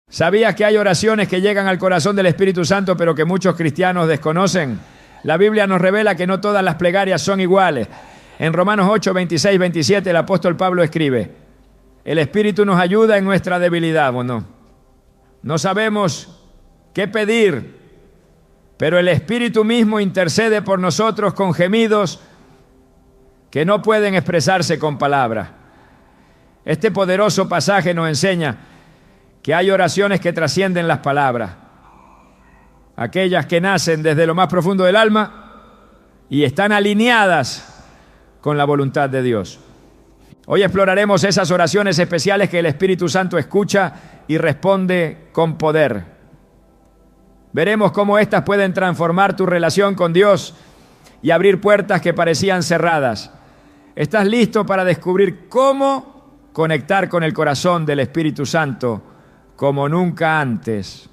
¿Sabías que hay oraciones que llegan al corazón del Espíritu Santo pero que muchos cristianos desconocen? La Biblia nos revela que no todas las plegarias son iguales. En Romanos 8, 26, 27 el apóstol Pablo escribe: el Espíritu nos ayuda en nuestra debilidad. Bueno, no sabemos qué pedir, pero el Espíritu mismo intercede por nosotros con gemidos que no pueden expresarse con palabras. Este poderoso pasaje nos enseña que hay oraciones que trascienden las palabras, aquellas que nacen desde lo más profundo del alma y están alineadas con la voluntad de Dios. Hoy exploraremos esas oraciones especiales que el Espíritu Santo escucha y responde con poder. Veremos cómo éstas pueden transformar tu relación con Dios y abrir puertas que parecían cerradas. ¿Estás listo para descubrir cómo conectar con el corazón del Espíritu Santo como nunca antes?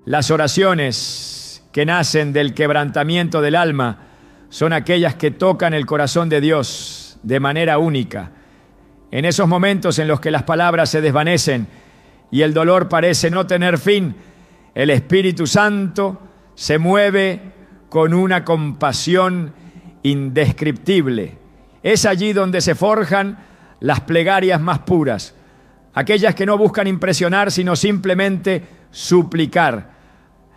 Las oraciones que nacen del quebrantamiento del alma son aquellas que tocan el corazón de Dios de manera única. En esos momentos en los que las palabras se desvanecen y el dolor parece no tener fin, el Espíritu Santo se mueve con una compasión indescriptible. Es allí donde se forjan las plegarias más puras, aquellas que no buscan impresionar, sino simplemente suplicar.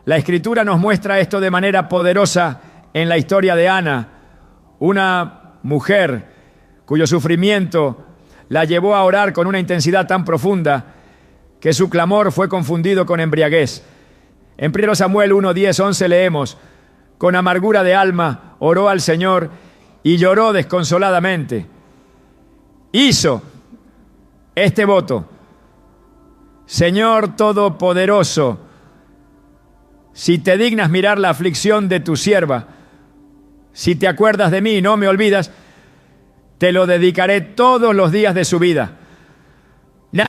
La Escritura nos muestra esto de manera poderosa en la historia de Ana, una mujer cuyo sufrimiento la llevó a orar con una intensidad tan profunda que su clamor fue confundido con embriaguez. En 1 Samuel 1, 10, 11 leemos: con amargura de alma oró al Señor y lloró desconsoladamente. Hizo este voto: Señor Todopoderoso, si te dignas mirar la aflicción de tu sierva, si te acuerdas de mí y no me olvidas, te lo dedicaré todos los días de su vida.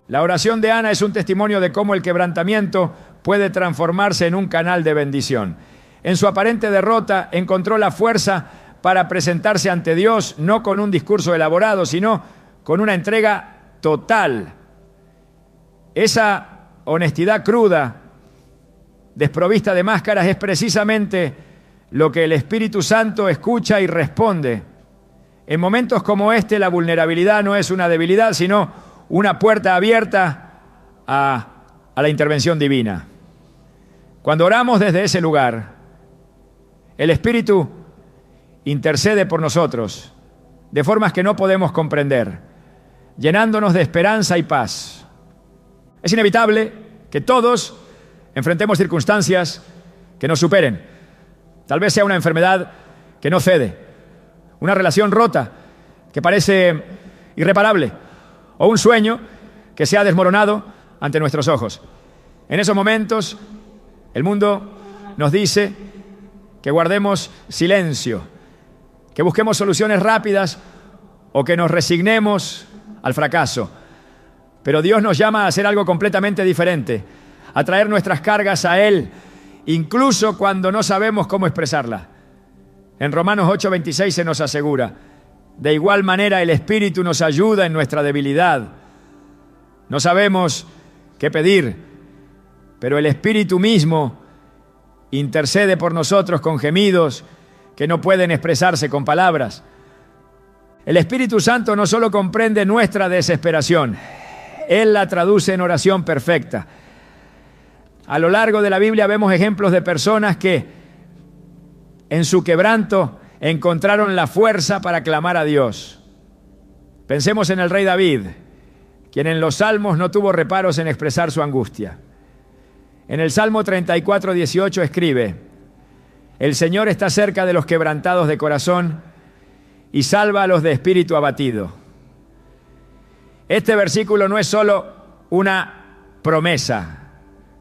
La oración de Ana es un testimonio de cómo el quebrantamiento puede transformarse en un canal de bendición. En su aparente derrota encontró la fuerza para presentarse ante Dios, no con un discurso elaborado, sino con una entrega total. Esa honestidad cruda, desprovista de máscaras, es precisamente lo que el Espíritu Santo escucha y responde. En momentos como este, la vulnerabilidad no es una debilidad, sino una puerta abierta a la intervención divina. Cuando oramos desde ese lugar, el Espíritu intercede por nosotros de formas que no podemos comprender, llenándonos de esperanza y paz. Es inevitable que todos enfrentemos circunstancias que nos superen. Tal vez sea una enfermedad que no cede, una relación rota que parece irreparable, o un sueño que se ha desmoronado ante nuestros ojos. En esos momentos, el mundo nos dice que guardemos silencio, que busquemos soluciones rápidas o que nos resignemos al fracaso. Pero Dios nos llama a hacer algo completamente diferente, a traer nuestras cargas a Él, incluso cuando no sabemos cómo expresarlas. En Romanos 8:26 se nos asegura: de igual manera el Espíritu nos ayuda en nuestra debilidad. No sabemos qué pedir, pero el Espíritu mismo intercede por nosotros con gemidos que no pueden expresarse con palabras. El Espíritu Santo no solo comprende nuestra desesperación, Él la traduce en oración perfecta. A lo largo de la Biblia vemos ejemplos de personas que en su quebranto encontraron la fuerza para clamar a Dios. Pensemos en el rey David, quien en los Salmos no tuvo reparos en expresar su angustia. En el Salmo 34, 18 escribe: el Señor está cerca de los quebrantados de corazón y salva a los de espíritu abatido. Este versículo no es solo una promesa,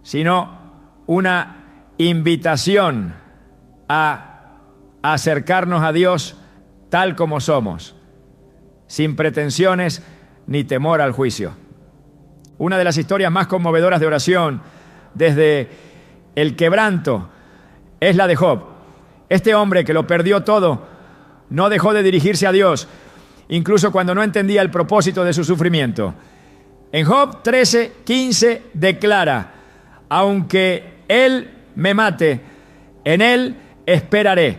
sino una invitación a acercarnos a Dios tal como somos, sin pretensiones ni temor al juicio. Una de las historias más conmovedoras de oración desde el quebranto es la de Job. Este hombre que lo perdió todo no dejó de dirigirse a Dios, incluso cuando no entendía el propósito de su sufrimiento. En Job 13:15 declara: Aunque Él me mate, en Él esperaré.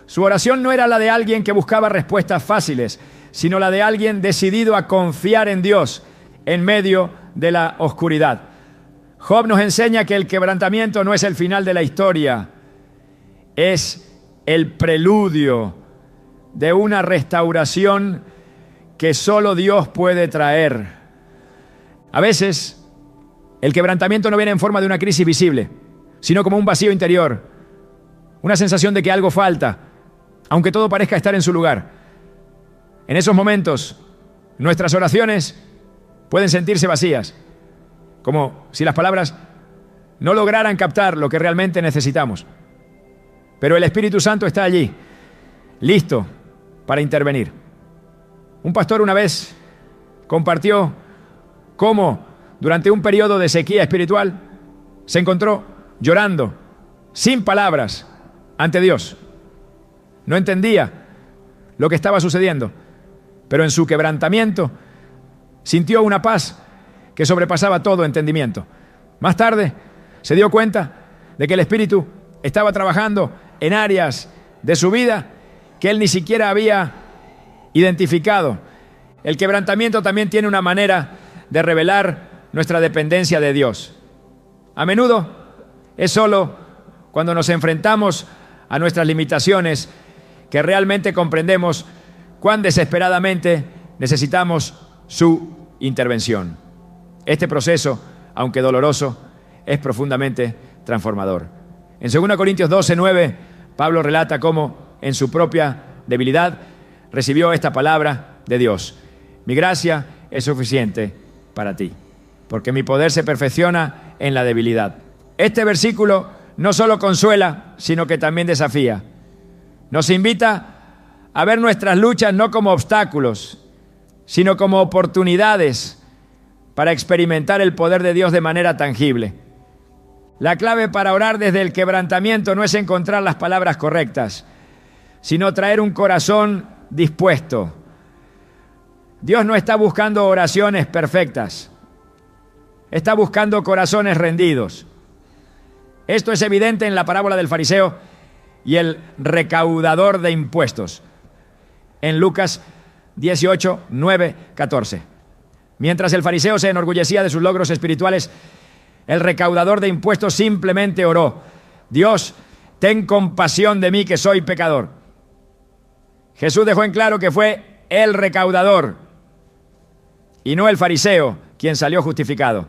Su oración no era la de alguien que buscaba respuestas fáciles, sino la de alguien decidido a confiar en Dios en medio de la oscuridad. Job nos enseña que el quebrantamiento no es el final de la historia, es el preludio de una restauración que solo Dios puede traer. A veces, el quebrantamiento no viene en forma de una crisis visible, sino como un vacío interior, una sensación de que algo falta, aunque todo parezca estar en su lugar. En esos momentos, nuestras oraciones pueden sentirse vacías, como si las palabras no lograran captar lo que realmente necesitamos. Pero el Espíritu Santo está allí, listo para intervenir. Un pastor una vez compartió cómo durante un periodo de sequía espiritual se encontró llorando, sin palabras, ante Dios. No entendía lo que estaba sucediendo, pero en su quebrantamiento sintió una paz que sobrepasaba todo entendimiento. Más tarde se dio cuenta de que el Espíritu estaba trabajando en áreas de su vida que él ni siquiera había identificado. El quebrantamiento también tiene una manera de revelar nuestra dependencia de Dios. A menudo es solo cuando nos enfrentamos a nuestras limitaciones que realmente comprendemos cuán desesperadamente necesitamos su intervención. Este proceso, aunque doloroso, es profundamente transformador. En 2 Corintios 12:9, Pablo relata cómo en su propia debilidad recibió esta palabra de Dios: mi gracia es suficiente para ti, porque mi poder se perfecciona en la debilidad. Este versículo no solo consuela, sino que también desafía. Nos invita a ver nuestras luchas no como obstáculos, sino como oportunidades para experimentar el poder de Dios de manera tangible. La clave para orar desde el quebrantamiento no es encontrar las palabras correctas, sino traer un corazón dispuesto. Dios no está buscando oraciones perfectas, está buscando corazones rendidos. Esto es evidente en la parábola del fariseo y el recaudador de impuestos, en Lucas 18, 9, 14. Mientras el fariseo se enorgullecía de sus logros espirituales, el recaudador de impuestos simplemente oró: Dios, ten compasión de mí que soy pecador. Jesús dejó en claro que fue el recaudador y no el fariseo quien salió justificado.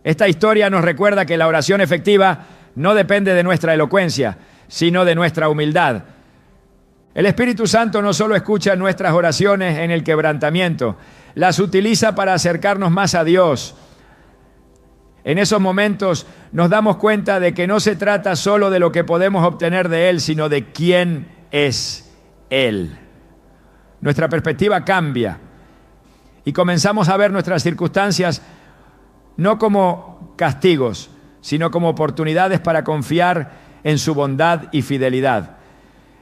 Esta historia nos recuerda que la oración efectiva no depende de nuestra elocuencia, sino de nuestra humildad. El Espíritu Santo no solo escucha nuestras oraciones en el quebrantamiento, las utiliza para acercarnos más a Dios. En esos momentos nos damos cuenta de que no se trata solo de lo que podemos obtener de Él, sino de quién es Él. Nuestra perspectiva cambia y comenzamos a ver nuestras circunstancias no como castigos, sino como oportunidades para confiar en su bondad y fidelidad.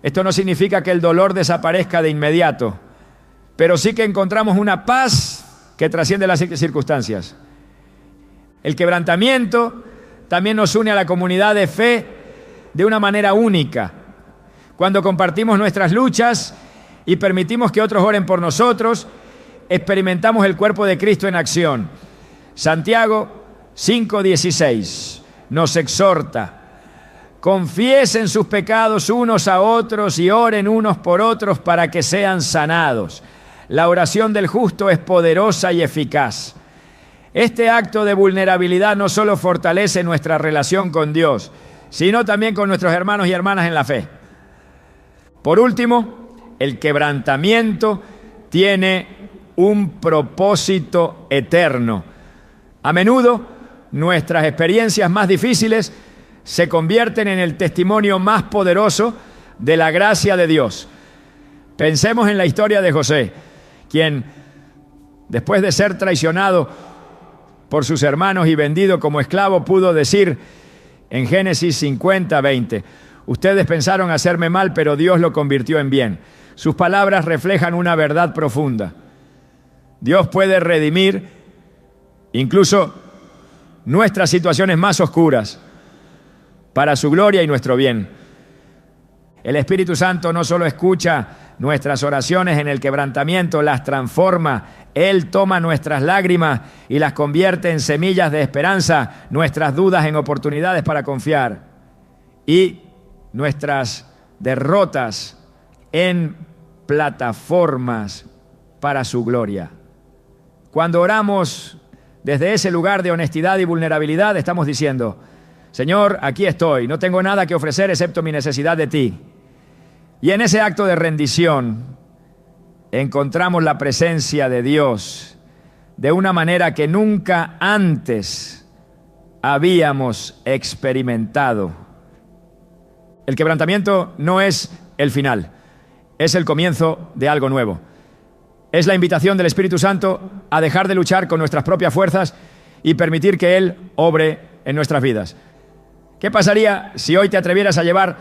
Esto no significa que el dolor desaparezca de inmediato, pero sí que encontramos una paz que trasciende las circunstancias. El quebrantamiento también nos une a la comunidad de fe de una manera única. Cuando compartimos nuestras luchas y permitimos que otros oren por nosotros, experimentamos el cuerpo de Cristo en acción. Santiago 5:16 nos exhorta: confiesen sus pecados unos a otros y oren unos por otros para que sean sanados. La oración del justo es poderosa y eficaz. Este acto de vulnerabilidad no solo fortalece nuestra relación con Dios, sino también con nuestros hermanos y hermanas en la fe. Por último, el quebrantamiento tiene un propósito eterno. A menudo, nuestras experiencias más difíciles se convierten en el testimonio más poderoso de la gracia de Dios. Pensemos en la historia de José, quien, después de ser traicionado por sus hermanos y vendido como esclavo, pudo decir en Génesis 50:20: ustedes pensaron hacerme mal, pero Dios lo convirtió en bien. Sus palabras reflejan una verdad profunda. Dios puede redimir incluso nuestras situaciones más oscuras para su gloria y nuestro bien. El Espíritu Santo no solo escucha nuestras oraciones en el quebrantamiento, las transforma. Él toma nuestras lágrimas y las convierte en semillas de esperanza, nuestras dudas en oportunidades para confiar y nuestras derrotas en plataformas para su gloria. Cuando oramos desde ese lugar de honestidad y vulnerabilidad, estamos diciendo: Señor, aquí estoy, no tengo nada que ofrecer excepto mi necesidad de ti. Y en ese acto de rendición encontramos la presencia de Dios de una manera que nunca antes habíamos experimentado. El quebrantamiento no es el final, es el comienzo de algo nuevo. Es la invitación del Espíritu Santo a dejar de luchar con nuestras propias fuerzas y permitir que Él obre en nuestras vidas. ¿Qué pasaría si hoy te atrevieras a llevar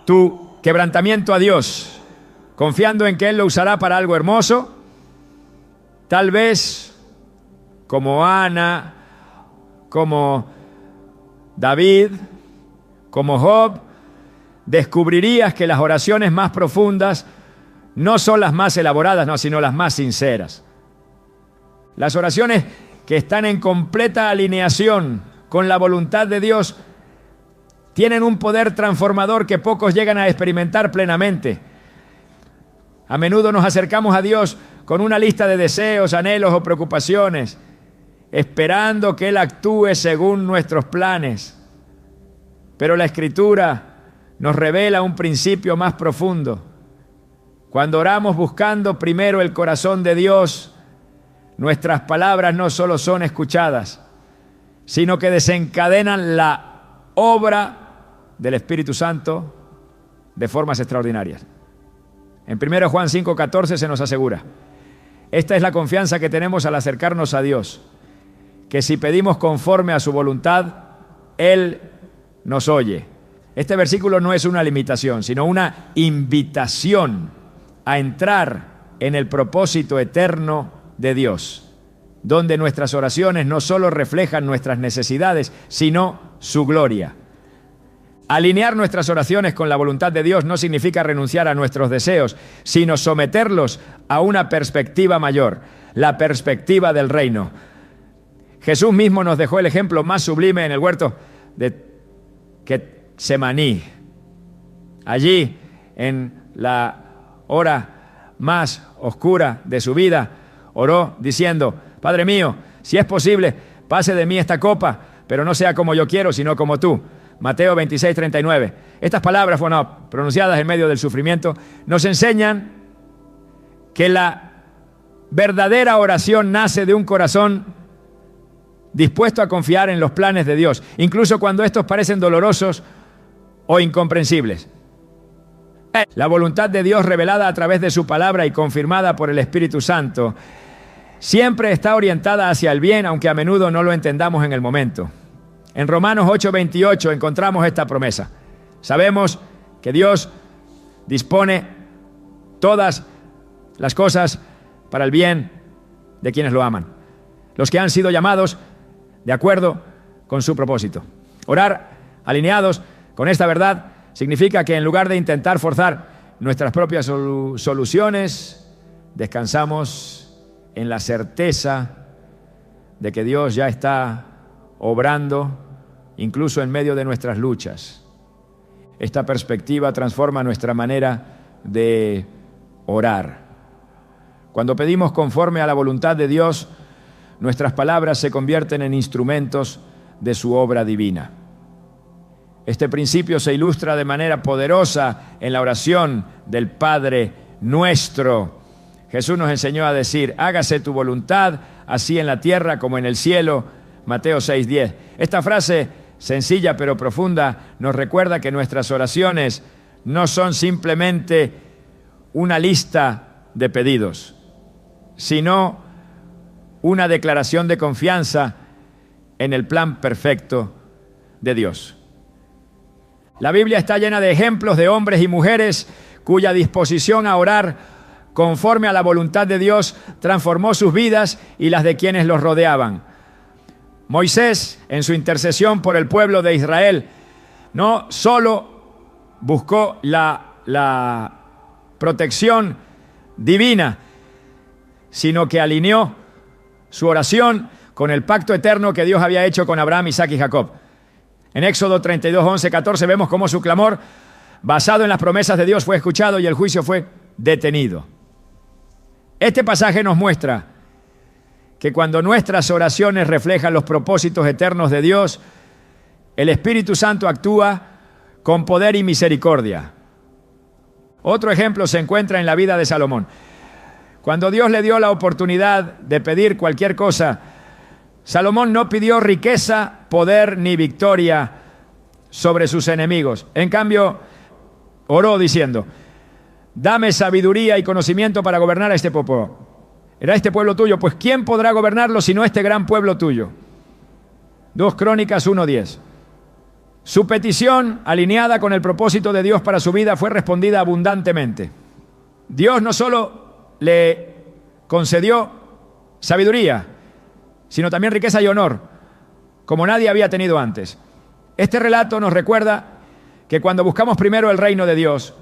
tu quebrantamiento a Dios, confiando en que Él lo usará para algo hermoso? Tal vez, como Ana, como David, como Job, descubrirías que las oraciones más profundas no son las más elaboradas, no, sino las más sinceras. Las oraciones que están en completa alineación con la voluntad de Dios tienen un poder transformador que pocos llegan a experimentar plenamente. A menudo nos acercamos a Dios con una lista de deseos, anhelos o preocupaciones, esperando que Él actúe según nuestros planes. Pero la Escritura nos revela un principio más profundo. Cuando oramos buscando primero el corazón de Dios, nuestras palabras no solo son escuchadas, sino que desencadenan la obra del Espíritu Santo de formas extraordinarias. En 1 Juan 5:14 se nos asegura: esta es la confianza que tenemos al acercarnos a Dios, que si pedimos conforme a su voluntad, Él nos oye. Este versículo no es una limitación, sino una invitación a entrar en el propósito eterno de Dios, donde nuestras oraciones no solo reflejan nuestras necesidades, sino su gloria. Alinear nuestras oraciones con la voluntad de Dios no significa renunciar a nuestros deseos, sino someterlos a una perspectiva mayor, la perspectiva del reino. Jesús mismo nos dejó el ejemplo más sublime en el huerto de Getsemaní. Allí, en la hora más oscura de su vida, oró diciendo: Padre mío, si es posible, pase de mí esta copa, pero no sea como yo quiero, sino como tú. Mateo 26:39. Estas palabras, pronunciadas en medio del sufrimiento, nos enseñan que la verdadera oración nace de un corazón dispuesto a confiar en los planes de Dios, incluso cuando estos parecen dolorosos o incomprensibles. La voluntad de Dios, revelada a través de su palabra y confirmada por el Espíritu Santo, siempre está orientada hacia el bien, aunque a menudo no lo entendamos en el momento. En Romanos 8:28 encontramos esta promesa. Sabemos que Dios dispone todas las cosas para el bien de quienes lo aman, los que han sido llamados de acuerdo con su propósito. Orar alineados con esta verdad significa que en lugar de intentar forzar nuestras propias soluciones, descansamos en la certeza de que Dios ya está obrando incluso en medio de nuestras luchas. Esta perspectiva transforma nuestra manera de orar. Cuando pedimos conforme a la voluntad de Dios, nuestras palabras se convierten en instrumentos de su obra divina. Este principio se ilustra de manera poderosa en la oración del Padre Nuestro. Jesús nos enseñó a decir: hágase tu voluntad, así en la tierra como en el cielo. Mateo 6:10. Esta frase, sencilla pero profunda, nos recuerda que nuestras oraciones no son simplemente una lista de pedidos, sino una declaración de confianza en el plan perfecto de Dios. La Biblia está llena de ejemplos de hombres y mujeres cuya disposición a orar conforme a la voluntad de Dios transformó sus vidas y las de quienes los rodeaban. Moisés, en su intercesión por el pueblo de Israel, no solo buscó la protección divina, sino que alineó su oración con el pacto eterno que Dios había hecho con Abraham, Isaac y Jacob. En Éxodo 32, 11, 14 vemos cómo su clamor, basado en las promesas de Dios, fue escuchado y el juicio fue detenido. Este pasaje nos muestra que cuando nuestras oraciones reflejan los propósitos eternos de Dios, el Espíritu Santo actúa con poder y misericordia. Otro ejemplo se encuentra en la vida de Salomón. Cuando Dios le dio la oportunidad de pedir cualquier cosa, Salomón no pidió riqueza, poder ni victoria sobre sus enemigos. En cambio, oró diciendo: dame sabiduría y conocimiento para gobernar a este pueblo. ¿Era este pueblo tuyo? Pues ¿quién podrá gobernarlo sino este gran pueblo tuyo? 2 Crónicas 1:10. Su petición, alineada con el propósito de Dios para su vida, fue respondida abundantemente. Dios no solo le concedió sabiduría, sino también riqueza y honor, como nadie había tenido antes. Este relato nos recuerda que cuando buscamos primero el reino de Dios,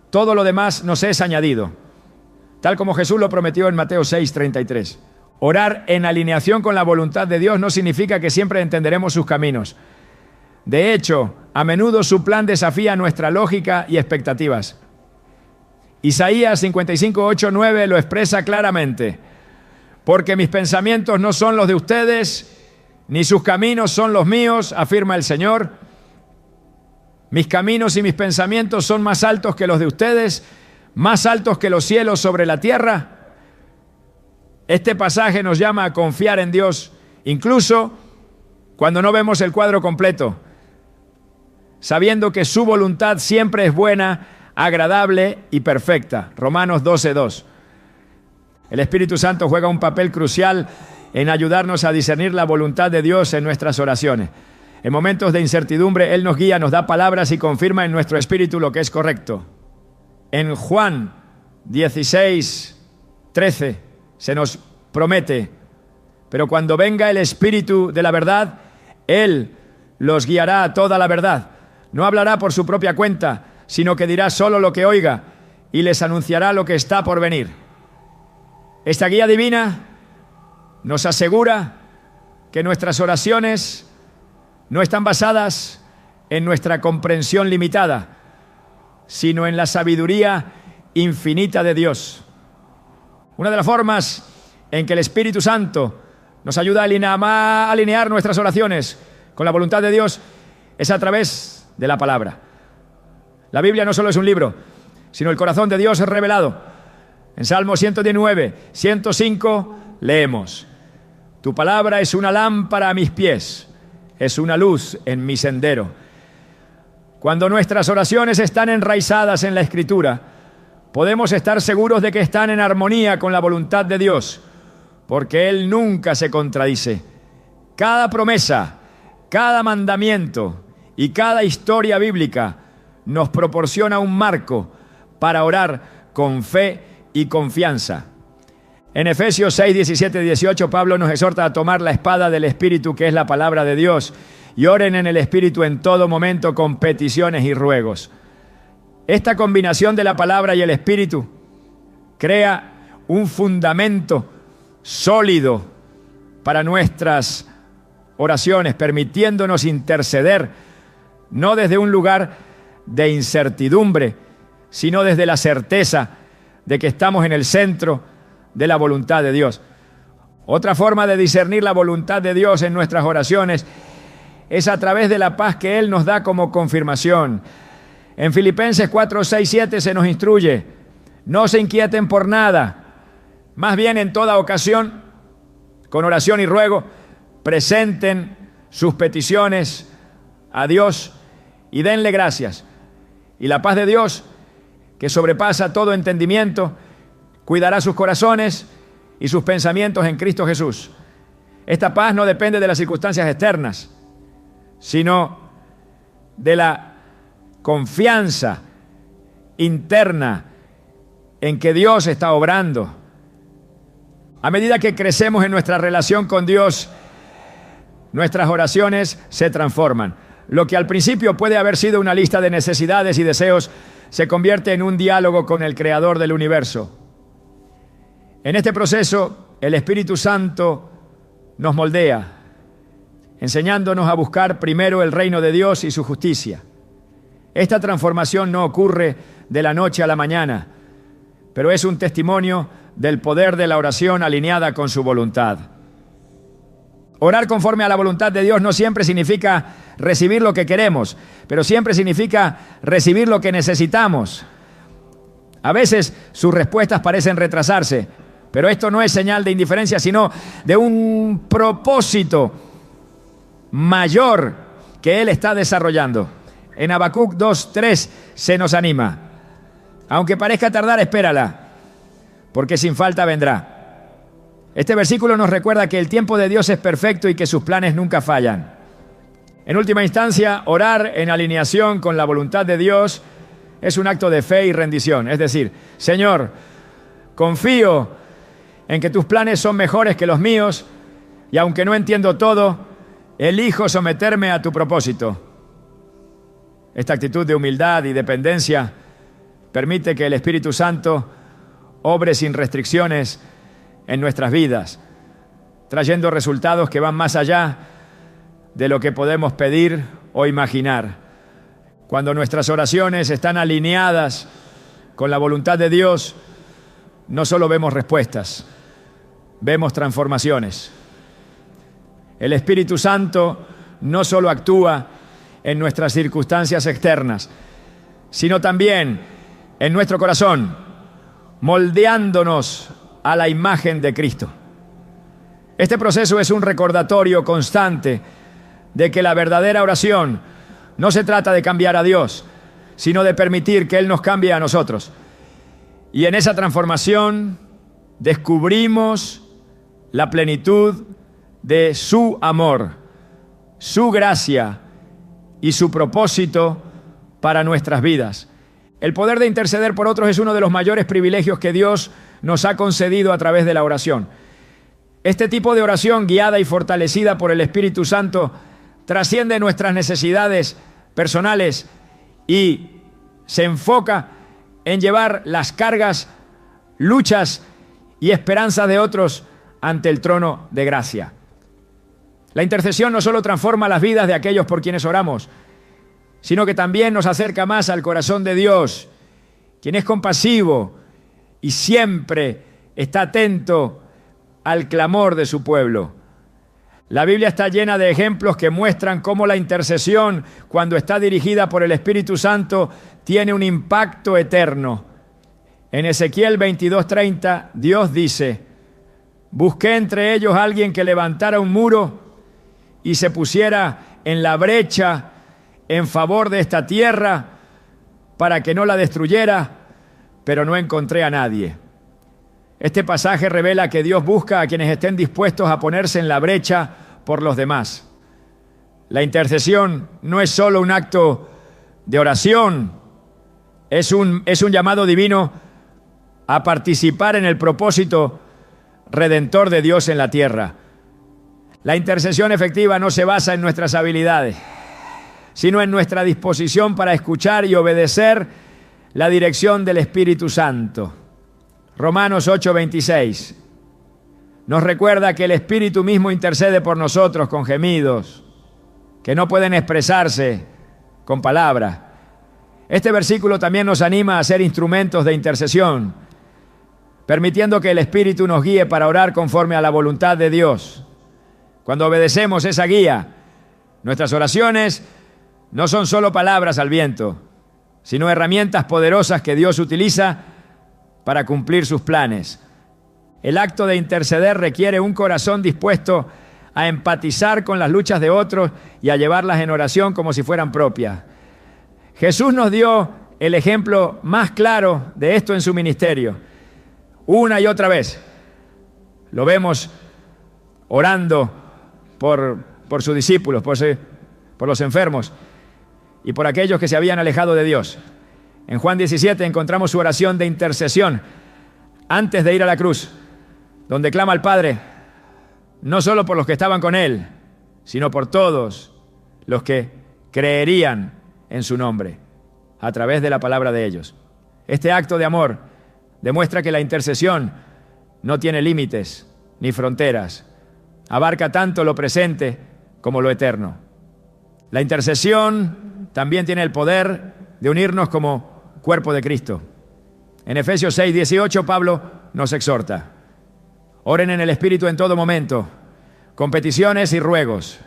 todo lo demás nos es añadido, tal como Jesús lo prometió en Mateo 6:33. Orar en alineación con la voluntad de Dios no significa que siempre entenderemos sus caminos. De hecho, a menudo su plan desafía nuestra lógica y expectativas. Isaías 55, 8, 9 lo expresa claramente: porque mis pensamientos no son los de ustedes, ni sus caminos son los míos, afirma el Señor. Mis caminos y mis pensamientos son más altos que los de ustedes, más altos que los cielos sobre la tierra. Este pasaje nos llama a confiar en Dios, incluso cuando no vemos el cuadro completo, sabiendo que su voluntad siempre es buena, agradable y perfecta. Romanos 12:2. El Espíritu Santo juega un papel crucial en ayudarnos a discernir la voluntad de Dios en nuestras oraciones. En momentos de incertidumbre, Él nos guía, nos da palabras y confirma en nuestro espíritu lo que es correcto. En Juan 16:13 se nos promete: pero cuando venga el Espíritu de la verdad, Él los guiará a toda la verdad. No hablará por su propia cuenta, sino que dirá solo lo que oiga y les anunciará lo que está por venir. Esta guía divina nos asegura que nuestras oraciones no están basadas en nuestra comprensión limitada, sino en la sabiduría infinita de Dios. Una de las formas en que el Espíritu Santo nos ayuda a alinear nuestras oraciones con la voluntad de Dios es a través de la palabra. La Biblia no solo es un libro, sino el corazón de Dios es revelado. En Salmo 119, 105 leemos: tu palabra es una lámpara a mis pies, es una luz en mi sendero. Cuando nuestras oraciones están enraizadas en la Escritura, podemos estar seguros de que están en armonía con la voluntad de Dios, porque Él nunca se contradice. Cada promesa, cada mandamiento y cada historia bíblica nos proporciona un marco para orar con fe y confianza. En Efesios 6, 17 y 18, Pablo nos exhorta a tomar la espada del Espíritu, que es la palabra de Dios, y oren en el Espíritu en todo momento con peticiones y ruegos. Esta combinación de la palabra y el Espíritu crea un fundamento sólido para nuestras oraciones, permitiéndonos interceder no desde un lugar de incertidumbre, sino desde la certeza de que estamos en el centro de la voluntad de Dios. Otra forma de discernir la voluntad de Dios en nuestras oraciones es a través de la paz que Él nos da como confirmación. En Filipenses 4, 6, 7 se nos instruye: no se inquieten por nada, más bien en toda ocasión, con oración y ruego, presenten sus peticiones a Dios y denle gracias. Y la paz de Dios, que sobrepasa todo entendimiento, cuidará sus corazones y sus pensamientos en Cristo Jesús. Esta paz no depende de las circunstancias externas, sino de la confianza interna en que Dios está obrando. A medida que crecemos en nuestra relación con Dios, nuestras oraciones se transforman. Lo que al principio puede haber sido una lista de necesidades y deseos se convierte en un diálogo con el Creador del universo. En este proceso, el Espíritu Santo nos moldea, enseñándonos a buscar primero el reino de Dios y su justicia. Esta transformación no ocurre de la noche a la mañana, pero es un testimonio del poder de la oración alineada con su voluntad. Orar conforme a la voluntad de Dios no siempre significa recibir lo que queremos, pero siempre significa recibir lo que necesitamos. A veces sus respuestas parecen retrasarse, pero esto no es señal de indiferencia, sino de un propósito mayor que Él está desarrollando. En Habacuc 2:3 se nos anima: aunque parezca tardar, espérala, porque sin falta vendrá. Este versículo nos recuerda que el tiempo de Dios es perfecto y que sus planes nunca fallan. En última instancia, orar en alineación con la voluntad de Dios es un acto de fe y rendición. Es decir, Señor, confío en que tus planes son mejores que los míos y aunque no entiendo todo, elijo someterme a tu propósito. Esta actitud de humildad y dependencia permite que el Espíritu Santo obre sin restricciones en nuestras vidas, trayendo resultados que van más allá de lo que podemos pedir o imaginar. Cuando nuestras oraciones están alineadas con la voluntad de Dios, no solo vemos respuestas, vemos transformaciones. El Espíritu Santo no solo actúa en nuestras circunstancias externas, sino también en nuestro corazón, moldeándonos a la imagen de Cristo. Este proceso es un recordatorio constante de que la verdadera oración no se trata de cambiar a Dios, sino de permitir que Él nos cambie a nosotros. Y en esa transformación descubrimos la plenitud de su amor, su gracia y su propósito para nuestras vidas. El poder de interceder por otros es uno de los mayores privilegios que Dios nos ha concedido a través de la oración. Este tipo de oración, guiada y fortalecida por el Espíritu Santo, trasciende nuestras necesidades personales y se enfoca en llevar las cargas, luchas y esperanzas de otros ante el trono de gracia. La intercesión no solo transforma las vidas de aquellos por quienes oramos, sino que también nos acerca más al corazón de Dios, quien es compasivo y siempre está atento al clamor de su pueblo. La Biblia está llena de ejemplos que muestran cómo la intercesión, cuando está dirigida por el Espíritu Santo, tiene un impacto eterno. En Ezequiel 22:30, Dios dice: busqué entre ellos a alguien que levantara un muro y se pusiera en la brecha en favor de esta tierra para que no la destruyera, pero no encontré a nadie. Este pasaje revela que Dios busca a quienes estén dispuestos a ponerse en la brecha por los demás. La intercesión no es solo un acto de oración, es un llamado divino a participar en el propósito redentor de Dios en la tierra. La intercesión efectiva no se basa en nuestras habilidades, sino en nuestra disposición para escuchar y obedecer la dirección del Espíritu Santo. Romanos 8:26 nos recuerda que el Espíritu mismo intercede por nosotros con gemidos que no pueden expresarse con palabras. Este versículo también nos anima a ser instrumentos de intercesión, permitiendo que el Espíritu nos guíe para orar conforme a la voluntad de Dios. Cuando obedecemos esa guía, nuestras oraciones no son solo palabras al viento, sino herramientas poderosas que Dios utiliza para cumplir sus planes. El acto de interceder requiere un corazón dispuesto a empatizar con las luchas de otros y a llevarlas en oración como si fueran propias. Jesús nos dio el ejemplo más claro de esto en su ministerio. Una y otra vez lo vemos orando por sus discípulos, por los enfermos y por aquellos que se habían alejado de Dios. En Juan 17 encontramos su oración de intercesión antes de ir a la cruz, donde clama al Padre, no solo por los que estaban con Él, sino por todos los que creerían en su nombre, a través de la palabra de ellos. Este acto de amor demuestra que la intercesión no tiene límites ni fronteras. Abarca tanto lo presente como lo eterno. La intercesión también tiene el poder de unirnos como cuerpo de Cristo. En Efesios 6:18, Pablo nos exhorta: oren en el Espíritu en todo momento, con peticiones y ruegos.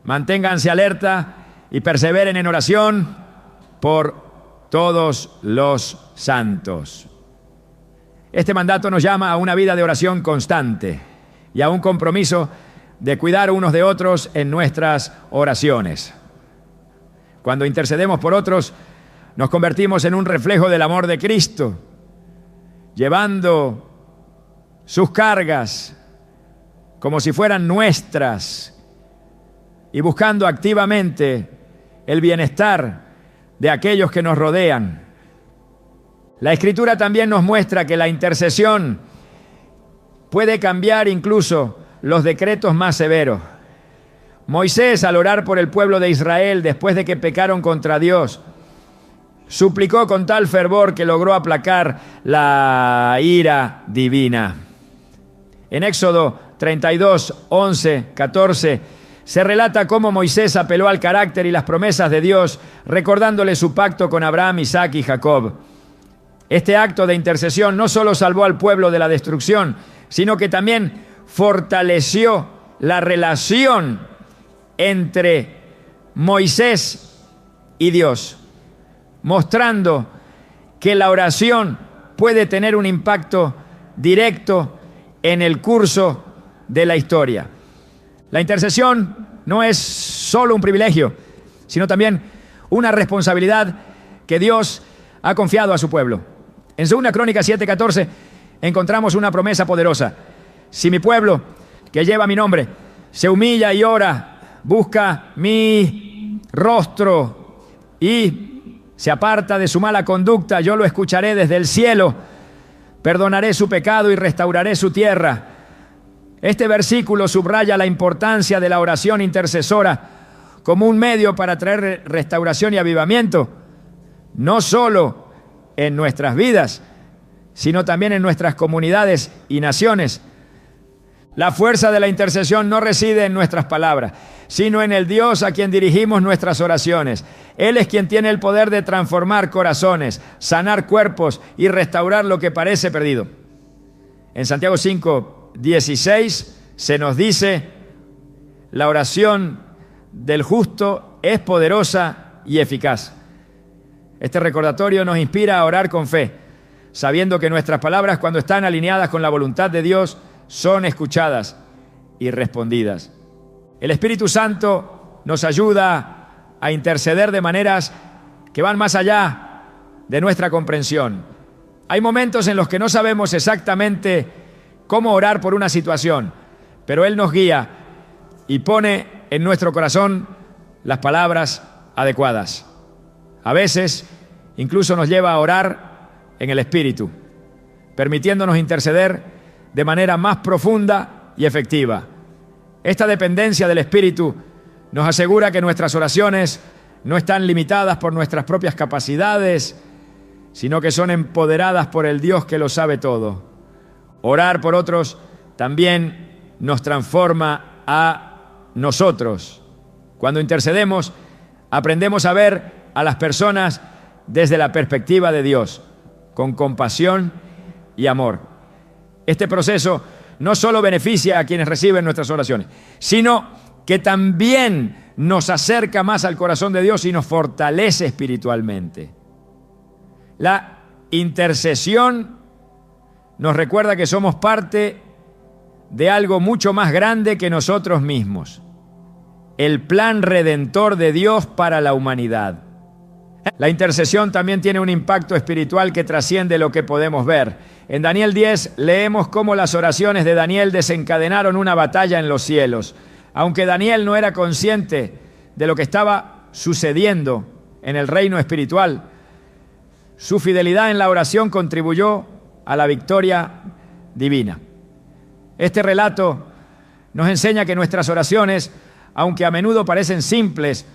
Manténganse alerta y perseveren en oración por todos los santos. Este mandato nos llama a una vida de oración constante y a un compromiso de cuidar unos de otros en nuestras oraciones. Cuando intercedemos por otros, nos convertimos en un reflejo del amor de Cristo, llevando sus cargas como si fueran nuestras y buscando activamente el bienestar de aquellos que nos rodean. La Escritura también nos muestra que la intercesión puede cambiar incluso los decretos más severos. Moisés, al orar por el pueblo de Israel después de que pecaron contra Dios, suplicó con tal fervor que logró aplacar la ira divina. En Éxodo 32, 11, 14, se relata cómo Moisés apeló al carácter y las promesas de Dios, recordándole su pacto con Abraham, Isaac y Jacob. Este acto de intercesión no solo salvó al pueblo de la destrucción, sino que también fortaleció la relación entre Moisés y Dios, mostrando que la oración puede tener un impacto directo en el curso de la historia. La intercesión no es solo un privilegio, sino también una responsabilidad que Dios ha confiado a su pueblo. En 2 Crónicas 7:14 encontramos una promesa poderosa: si mi pueblo, que lleva mi nombre, se humilla y ora, busca mi rostro y se aparta de su mala conducta, yo lo escucharé desde el cielo, perdonaré su pecado y restauraré su tierra. Este versículo subraya la importancia de la oración intercesora como un medio para traer restauración y avivamiento, no solo en nuestras vidas, sino también en nuestras comunidades y naciones. La fuerza de la intercesión no reside en nuestras palabras, sino en el Dios a quien dirigimos nuestras oraciones. Él es quien tiene el poder de transformar corazones, sanar cuerpos y restaurar lo que parece perdido. En Santiago 5:16 se nos dice: la oración del justo es poderosa y eficaz. Este recordatorio nos inspira a orar con fe, sabiendo que nuestras palabras, cuando están alineadas con la voluntad de Dios, son escuchadas y respondidas. El Espíritu Santo nos ayuda a interceder de maneras que van más allá de nuestra comprensión. Hay momentos en los que no sabemos exactamente cómo orar por una situación, pero Él nos guía y pone en nuestro corazón las palabras adecuadas. A veces incluso nos lleva a orar en el Espíritu, permitiéndonos interceder de manera más profunda y efectiva. Esta dependencia del Espíritu nos asegura que nuestras oraciones no están limitadas por nuestras propias capacidades, sino que son empoderadas por el Dios que lo sabe todo. Orar por otros también nos transforma a nosotros. Cuando intercedemos, aprendemos a ver a las personas desde la perspectiva de Dios, con compasión y amor. Este proceso no solo beneficia a quienes reciben nuestras oraciones, sino que también nos acerca más al corazón de Dios y nos fortalece espiritualmente. La intercesión nos recuerda que somos parte de algo mucho más grande que nosotros mismos: el plan redentor de Dios para la humanidad. La intercesión también tiene un impacto espiritual que trasciende lo que podemos ver. En Daniel 10 leemos cómo las oraciones de Daniel desencadenaron una batalla en los cielos. Aunque Daniel no era consciente de lo que estaba sucediendo en el reino espiritual, su fidelidad en la oración contribuyó a la victoria divina. Este relato nos enseña que nuestras oraciones, aunque a menudo parecen simples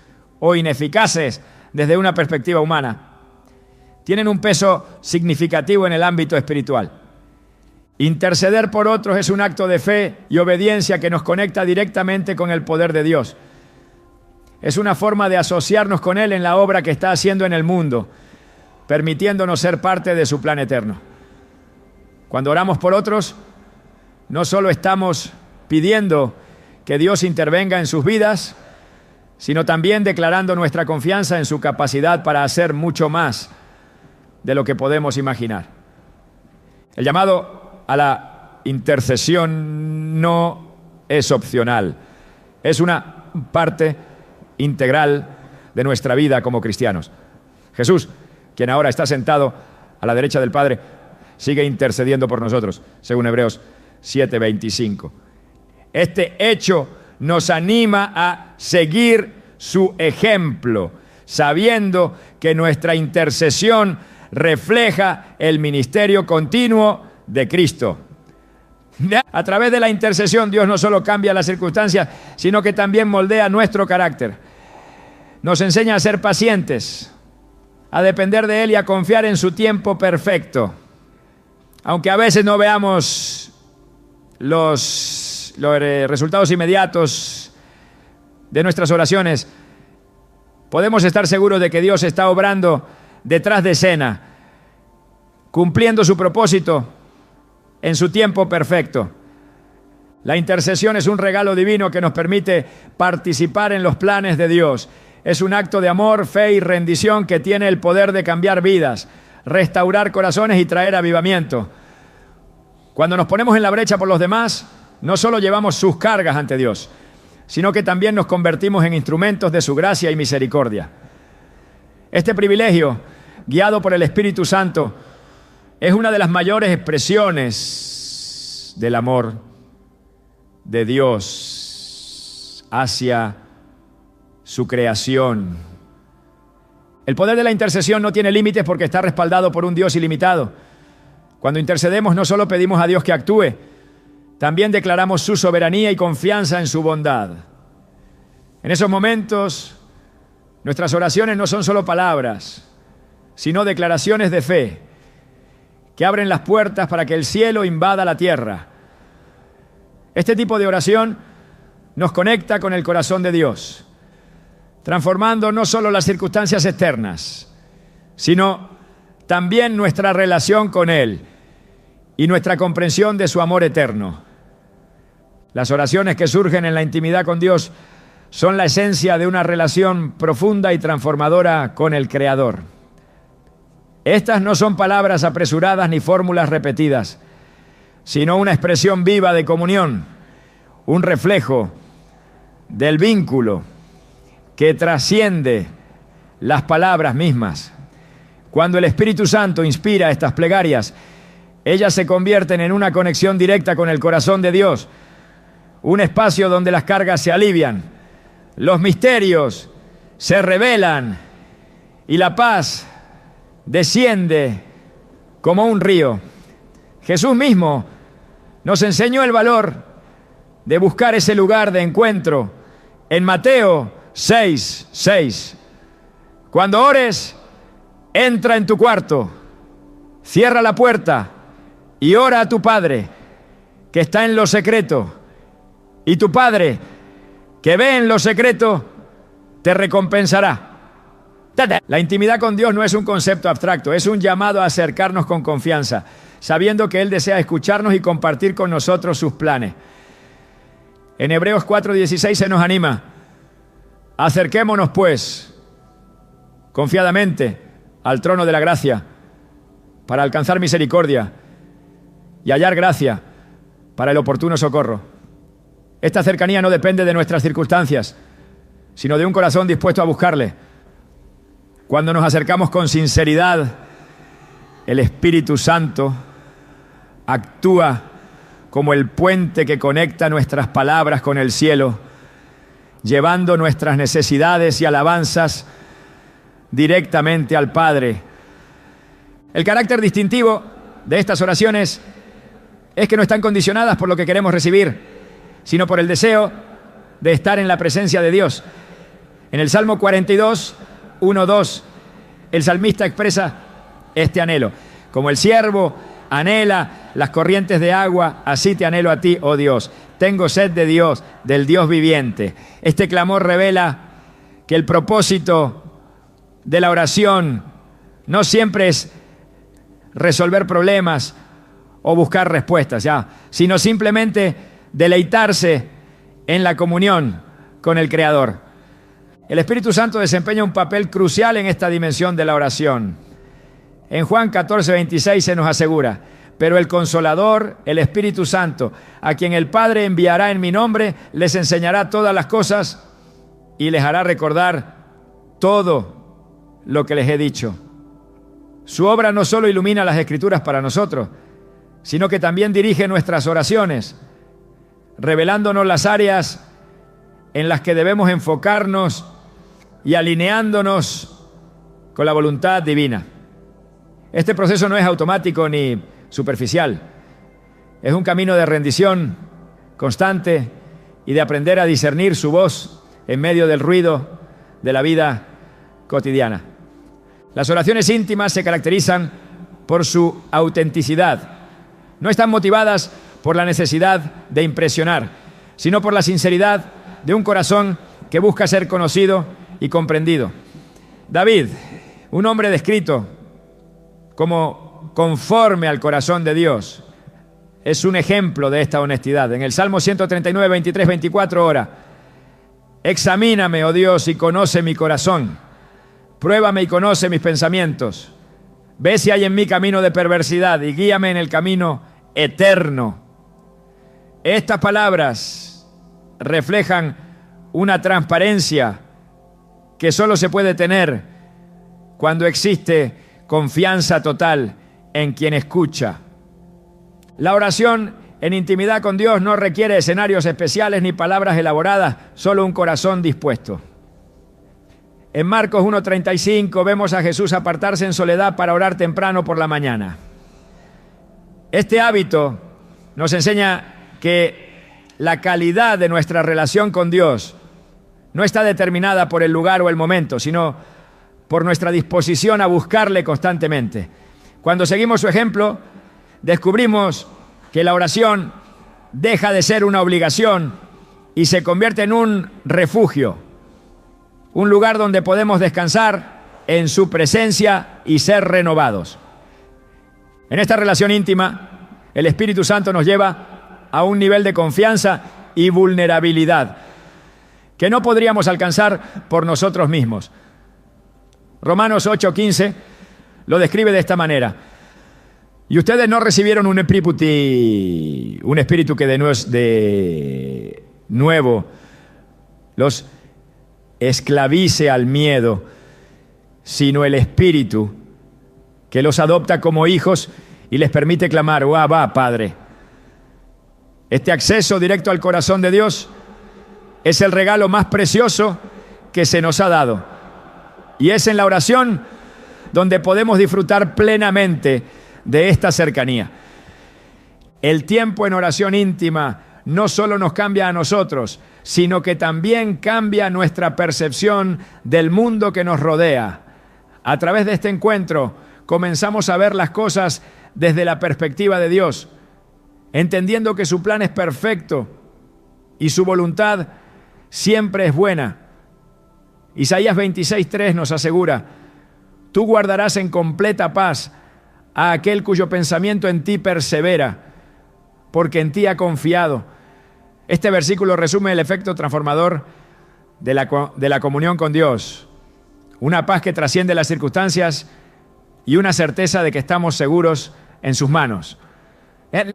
o ineficaces desde una perspectiva humana, tienen un peso significativo en el ámbito espiritual. Interceder por otros es un acto de fe y obediencia que nos conecta directamente con el poder de Dios. Es una forma de asociarnos con Él en la obra que está haciendo en el mundo, permitiéndonos ser parte de su plan eterno. Cuando oramos por otros, no solo estamos pidiendo que Dios intervenga en sus vidas, sino también declarando nuestra confianza en su capacidad para hacer mucho más de lo que podemos imaginar. El llamado a la intercesión no es opcional, es una parte integral de nuestra vida como cristianos. Jesús, quien ahora está sentado a la derecha del Padre, sigue intercediendo por nosotros, según Hebreos 7:25. Este hecho nos anima a seguir su ejemplo, sabiendo que nuestra intercesión refleja el ministerio continuo de Cristo. A través de la intercesión, Dios no solo cambia las circunstancias, sino que también moldea nuestro carácter. Nos enseña a ser pacientes, a depender de Él y a confiar en su tiempo perfecto. Aunque a veces no veamos los resultados inmediatos de nuestras oraciones, podemos estar seguros de que Dios está obrando detrás de escena, cumpliendo su propósito en su tiempo perfecto. La intercesión es un regalo divino que nos permite participar en los planes de Dios. Es un acto de amor, fe y rendición que tiene el poder de cambiar vidas, restaurar corazones y traer avivamiento. Cuando nos ponemos en la brecha por los demás, no solo llevamos sus cargas ante Dios, sino que también nos convertimos en instrumentos de su gracia y misericordia. Este privilegio, guiado por el Espíritu Santo, es una de las mayores expresiones del amor de Dios hacia su creación. El poder de la intercesión no tiene límites porque está respaldado por un Dios ilimitado. Cuando intercedemos no solo pedimos a Dios que actúe, también declaramos su soberanía y confianza en su bondad. En esos momentos, nuestras oraciones no son solo palabras, sino declaraciones de fe que abren las puertas para que el cielo invada la tierra. Este tipo de oración nos conecta con el corazón de Dios, transformando no solo las circunstancias externas, sino también nuestra relación con Él y nuestra comprensión de su amor eterno. Las oraciones que surgen en la intimidad con Dios son la esencia de una relación profunda y transformadora con el Creador. Estas no son palabras apresuradas ni fórmulas repetidas, sino una expresión viva de comunión, un reflejo del vínculo que trasciende las palabras mismas. Cuando el Espíritu Santo inspira estas plegarias, ellas se convierten en una conexión directa con el corazón de Dios, un espacio donde las cargas se alivian, los misterios se revelan y la paz desciende como un río. Jesús mismo nos enseñó el valor de buscar ese lugar de encuentro en Mateo 6:6. Cuando ores, entra en tu cuarto, cierra la puerta y ora a tu Padre que está en lo secreto, y tu Padre que ve en lo secreto te recompensará. La intimidad con Dios no es un concepto abstracto, es un llamado a acercarnos con confianza, sabiendo que Él desea escucharnos y compartir con nosotros sus planes. En Hebreos 4:16 se nos anima: acerquémonos pues confiadamente al trono de la gracia para alcanzar misericordia y hallar gracia para el oportuno socorro. Esta cercanía no depende de nuestras circunstancias, sino de un corazón dispuesto a buscarle. Cuando nos acercamos con sinceridad, el Espíritu Santo actúa como el puente que conecta nuestras palabras con el cielo, llevando nuestras necesidades y alabanzas directamente al Padre. El carácter distintivo de estas oraciones es que no están condicionadas por lo que queremos recibir, sino por el deseo de estar en la presencia de Dios. En el Salmo 42, 1, 2, el salmista expresa este anhelo. Como el siervo anhela las corrientes de agua, así te anhelo a ti, oh Dios. Tengo sed de Dios, del Dios viviente. Este clamor revela que el propósito de la oración no siempre es resolver problemas o buscar respuestas, sino simplemente deleitarse en la comunión con el Creador. El Espíritu Santo desempeña un papel crucial en esta dimensión de la oración. En Juan 14, 26 se nos asegura: pero el Consolador, el Espíritu Santo, a quien el Padre enviará en mi nombre, les enseñará todas las cosas y les hará recordar todo lo que les he dicho. Su obra no solo ilumina las Escrituras para nosotros, sino que también dirige nuestras oraciones, revelándonos las áreas en las que debemos enfocarnos y alineándonos con la voluntad divina. Este proceso no es automático ni superficial. Es un camino de rendición constante y de aprender a discernir su voz en medio del ruido de la vida cotidiana. Las oraciones íntimas se caracterizan por su autenticidad. No están motivadas por la necesidad de impresionar, sino por la sinceridad de un corazón que busca ser conocido y comprendido. David, un hombre descrito como conforme al corazón de Dios, es un ejemplo de esta honestidad. En el Salmo 139, 23, 24 ora: examíname, oh Dios, y conoce mi corazón. Pruébame y conoce mis pensamientos. Ve si hay en mí camino de perversidad y guíame en el camino eterno. Estas palabras reflejan una transparencia que solo se puede tener cuando existe confianza total en quien escucha. La oración en intimidad con Dios no requiere escenarios especiales ni palabras elaboradas, solo un corazón dispuesto. En Marcos 1:35 vemos a Jesús apartarse en soledad para orar temprano por la mañana. Este hábito nos enseña que la calidad de nuestra relación con Dios no está determinada por el lugar o el momento, sino por nuestra disposición a buscarle constantemente. Cuando seguimos su ejemplo, descubrimos que la oración deja de ser una obligación y se convierte en un refugio, un lugar donde podemos descansar en su presencia y ser renovados. En esta relación íntima, el Espíritu Santo nos lleva a un nivel de confianza y vulnerabilidad que no podríamos alcanzar por nosotros mismos. Romanos 8:15 lo describe de esta manera: y ustedes no recibieron un espíritu que de nuevo los esclavice al miedo, sino el Espíritu que los adopta como hijos y les permite clamar: Abba, Padre. Este acceso directo al corazón de Dios es el regalo más precioso que se nos ha dado. Y es en la oración donde podemos disfrutar plenamente de esta cercanía. El tiempo en oración íntima no solo nos cambia a nosotros, sino que también cambia nuestra percepción del mundo que nos rodea. A través de este encuentro comenzamos a ver las cosas desde la perspectiva de Dios, entendiendo que su plan es perfecto y su voluntad siempre es buena. Isaías 26:3 nos asegura: tú guardarás en completa paz a aquel cuyo pensamiento en ti persevera, porque en ti ha confiado. Este versículo resume el efecto transformador de la comunión con Dios. Una paz que trasciende las circunstancias y una certeza de que estamos seguros en sus manos.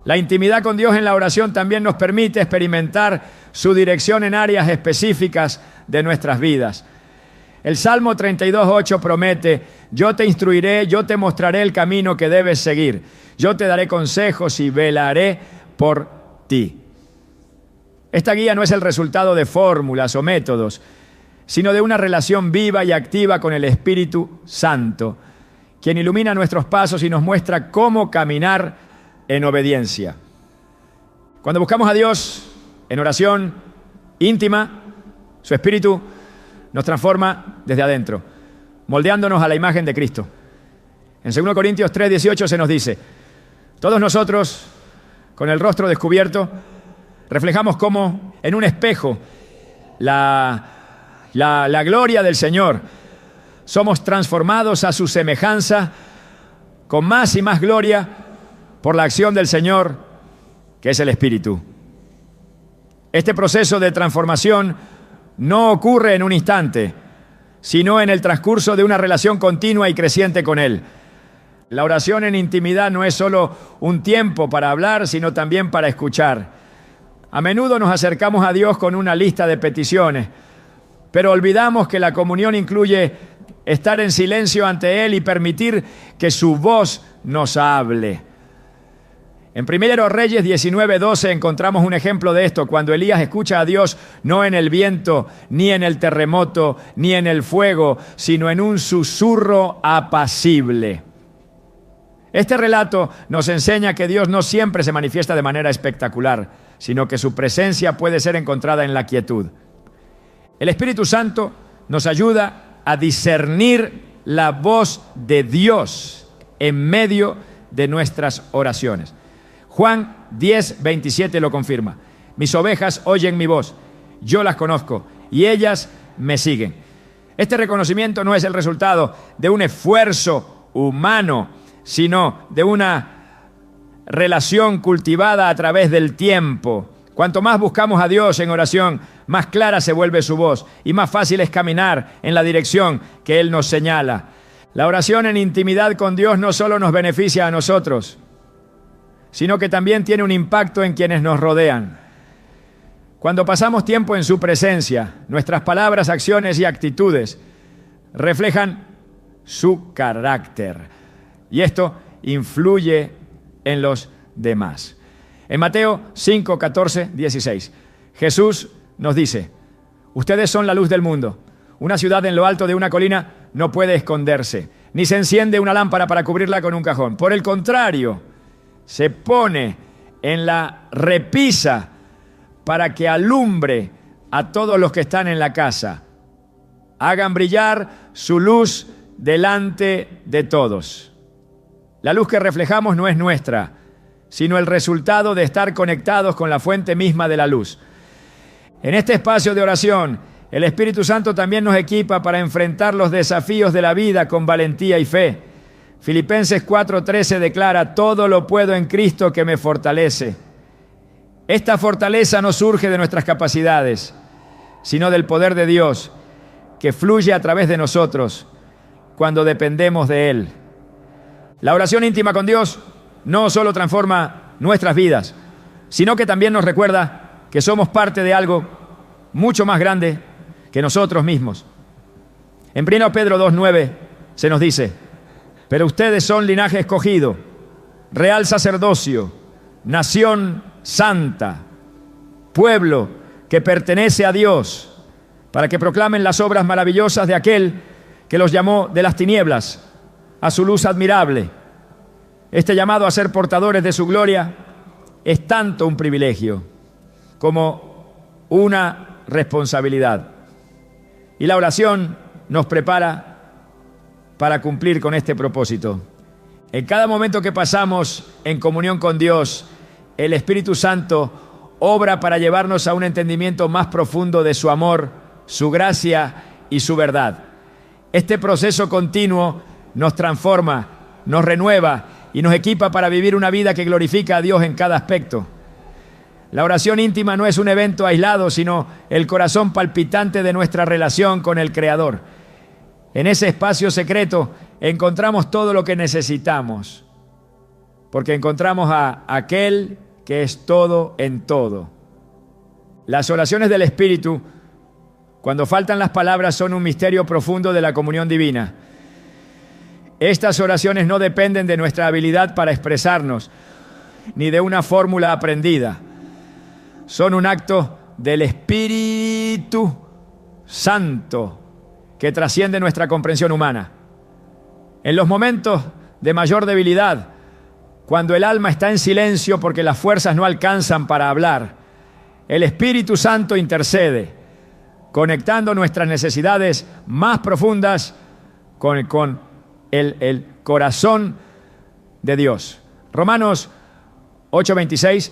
La intimidad con Dios en la oración también nos permite experimentar su dirección en áreas específicas de nuestras vidas. El Salmo 32:8 promete: yo te instruiré, yo te mostraré el camino que debes seguir. Yo te daré consejos y velaré por ti. Esta guía no es el resultado de fórmulas o métodos, sino de una relación viva y activa con el Espíritu Santo, quien ilumina nuestros pasos y nos muestra cómo caminar en obediencia. Cuando buscamos a Dios en oración, íntima, su espíritu nos transforma desde adentro, moldeándonos a la imagen de Cristo. En 2 Corintios 3:18 se nos dice: todos nosotros, con el rostro descubierto, reflejamos como en un espejo la gloria del Señor. Somos transformados a su semejanza con más y más gloria por la acción del Señor, que es el Espíritu. Este proceso de transformación no ocurre en un instante, sino en el transcurso de una relación continua y creciente con Él. La oración en intimidad no es solo un tiempo para hablar, sino también para escuchar. A menudo nos acercamos a Dios con una lista de peticiones, pero olvidamos que la comunión incluye estar en silencio ante Él y permitir que su voz nos hable. En 1 Reyes 19:12 encontramos un ejemplo de esto, cuando Elías escucha a Dios no en el viento, ni en el terremoto, ni en el fuego, sino en un susurro apacible. Este relato nos enseña que Dios no siempre se manifiesta de manera espectacular, sino que su presencia puede ser encontrada en la quietud. El Espíritu Santo nos ayuda a discernir la voz de Dios en medio de nuestras oraciones. Juan 10:27 lo confirma: mis ovejas oyen mi voz, yo las conozco y ellas me siguen. Este reconocimiento no es el resultado de un esfuerzo humano, sino de una relación cultivada a través del tiempo. Cuanto más buscamos a Dios en oración, más clara se vuelve su voz y más fácil es caminar en la dirección que Él nos señala. La oración en intimidad con Dios no solo nos beneficia a nosotros, sino que también tiene un impacto en quienes nos rodean. Cuando pasamos tiempo en su presencia, nuestras palabras, acciones y actitudes reflejan su carácter, y esto influye en los demás. En Mateo 5, 14, 16, Jesús nos dice: ustedes son la luz del mundo. Una ciudad en lo alto de una colina no puede esconderse, ni se enciende una lámpara para cubrirla con un cajón. Por el contrario, se pone en la repisa para que alumbre a todos los que están en la casa. Hagan brillar su luz delante de todos. La luz que reflejamos no es nuestra, sino el resultado de estar conectados con la fuente misma de la luz. En este espacio de oración, el Espíritu Santo también nos equipa para enfrentar los desafíos de la vida con valentía y fe. Filipenses 4:13 declara: todo lo puedo en Cristo que me fortalece. Esta fortaleza no surge de nuestras capacidades, sino del poder de Dios, que fluye a través de nosotros cuando dependemos de Él. La oración íntima con Dios no solo transforma nuestras vidas, sino que también nos recuerda que somos parte de algo mucho más grande que nosotros mismos. En 1 Pedro 2:9 se nos dice: pero ustedes son linaje escogido, real sacerdocio, nación santa, pueblo que pertenece a Dios, para que proclamen las obras maravillosas de aquel que los llamó de las tinieblas a su luz admirable. Este llamado a ser portadores de su gloria es tanto un privilegio como una responsabilidad. Y la oración nos prepara para cumplir con este propósito. En cada momento que pasamos en comunión con Dios, el Espíritu Santo obra para llevarnos a un entendimiento más profundo de su amor, su gracia y su verdad. Este proceso continuo nos transforma, nos renueva y nos equipa para vivir una vida que glorifica a Dios en cada aspecto. La oración íntima no es un evento aislado, sino el corazón palpitante de nuestra relación con el Creador. En ese espacio secreto encontramos todo lo que necesitamos, porque encontramos a aquel que es todo en todo. Las oraciones del Espíritu, cuando faltan las palabras, son un misterio profundo de la comunión divina. Estas oraciones no dependen de nuestra habilidad para expresarnos, ni de una fórmula aprendida. Son un acto del Espíritu Santo que trasciende nuestra comprensión humana. En los momentos de mayor debilidad, cuando el alma está en silencio porque las fuerzas no alcanzan para hablar, el Espíritu Santo intercede, conectando nuestras necesidades más profundas con el corazón de Dios. Romanos 8:26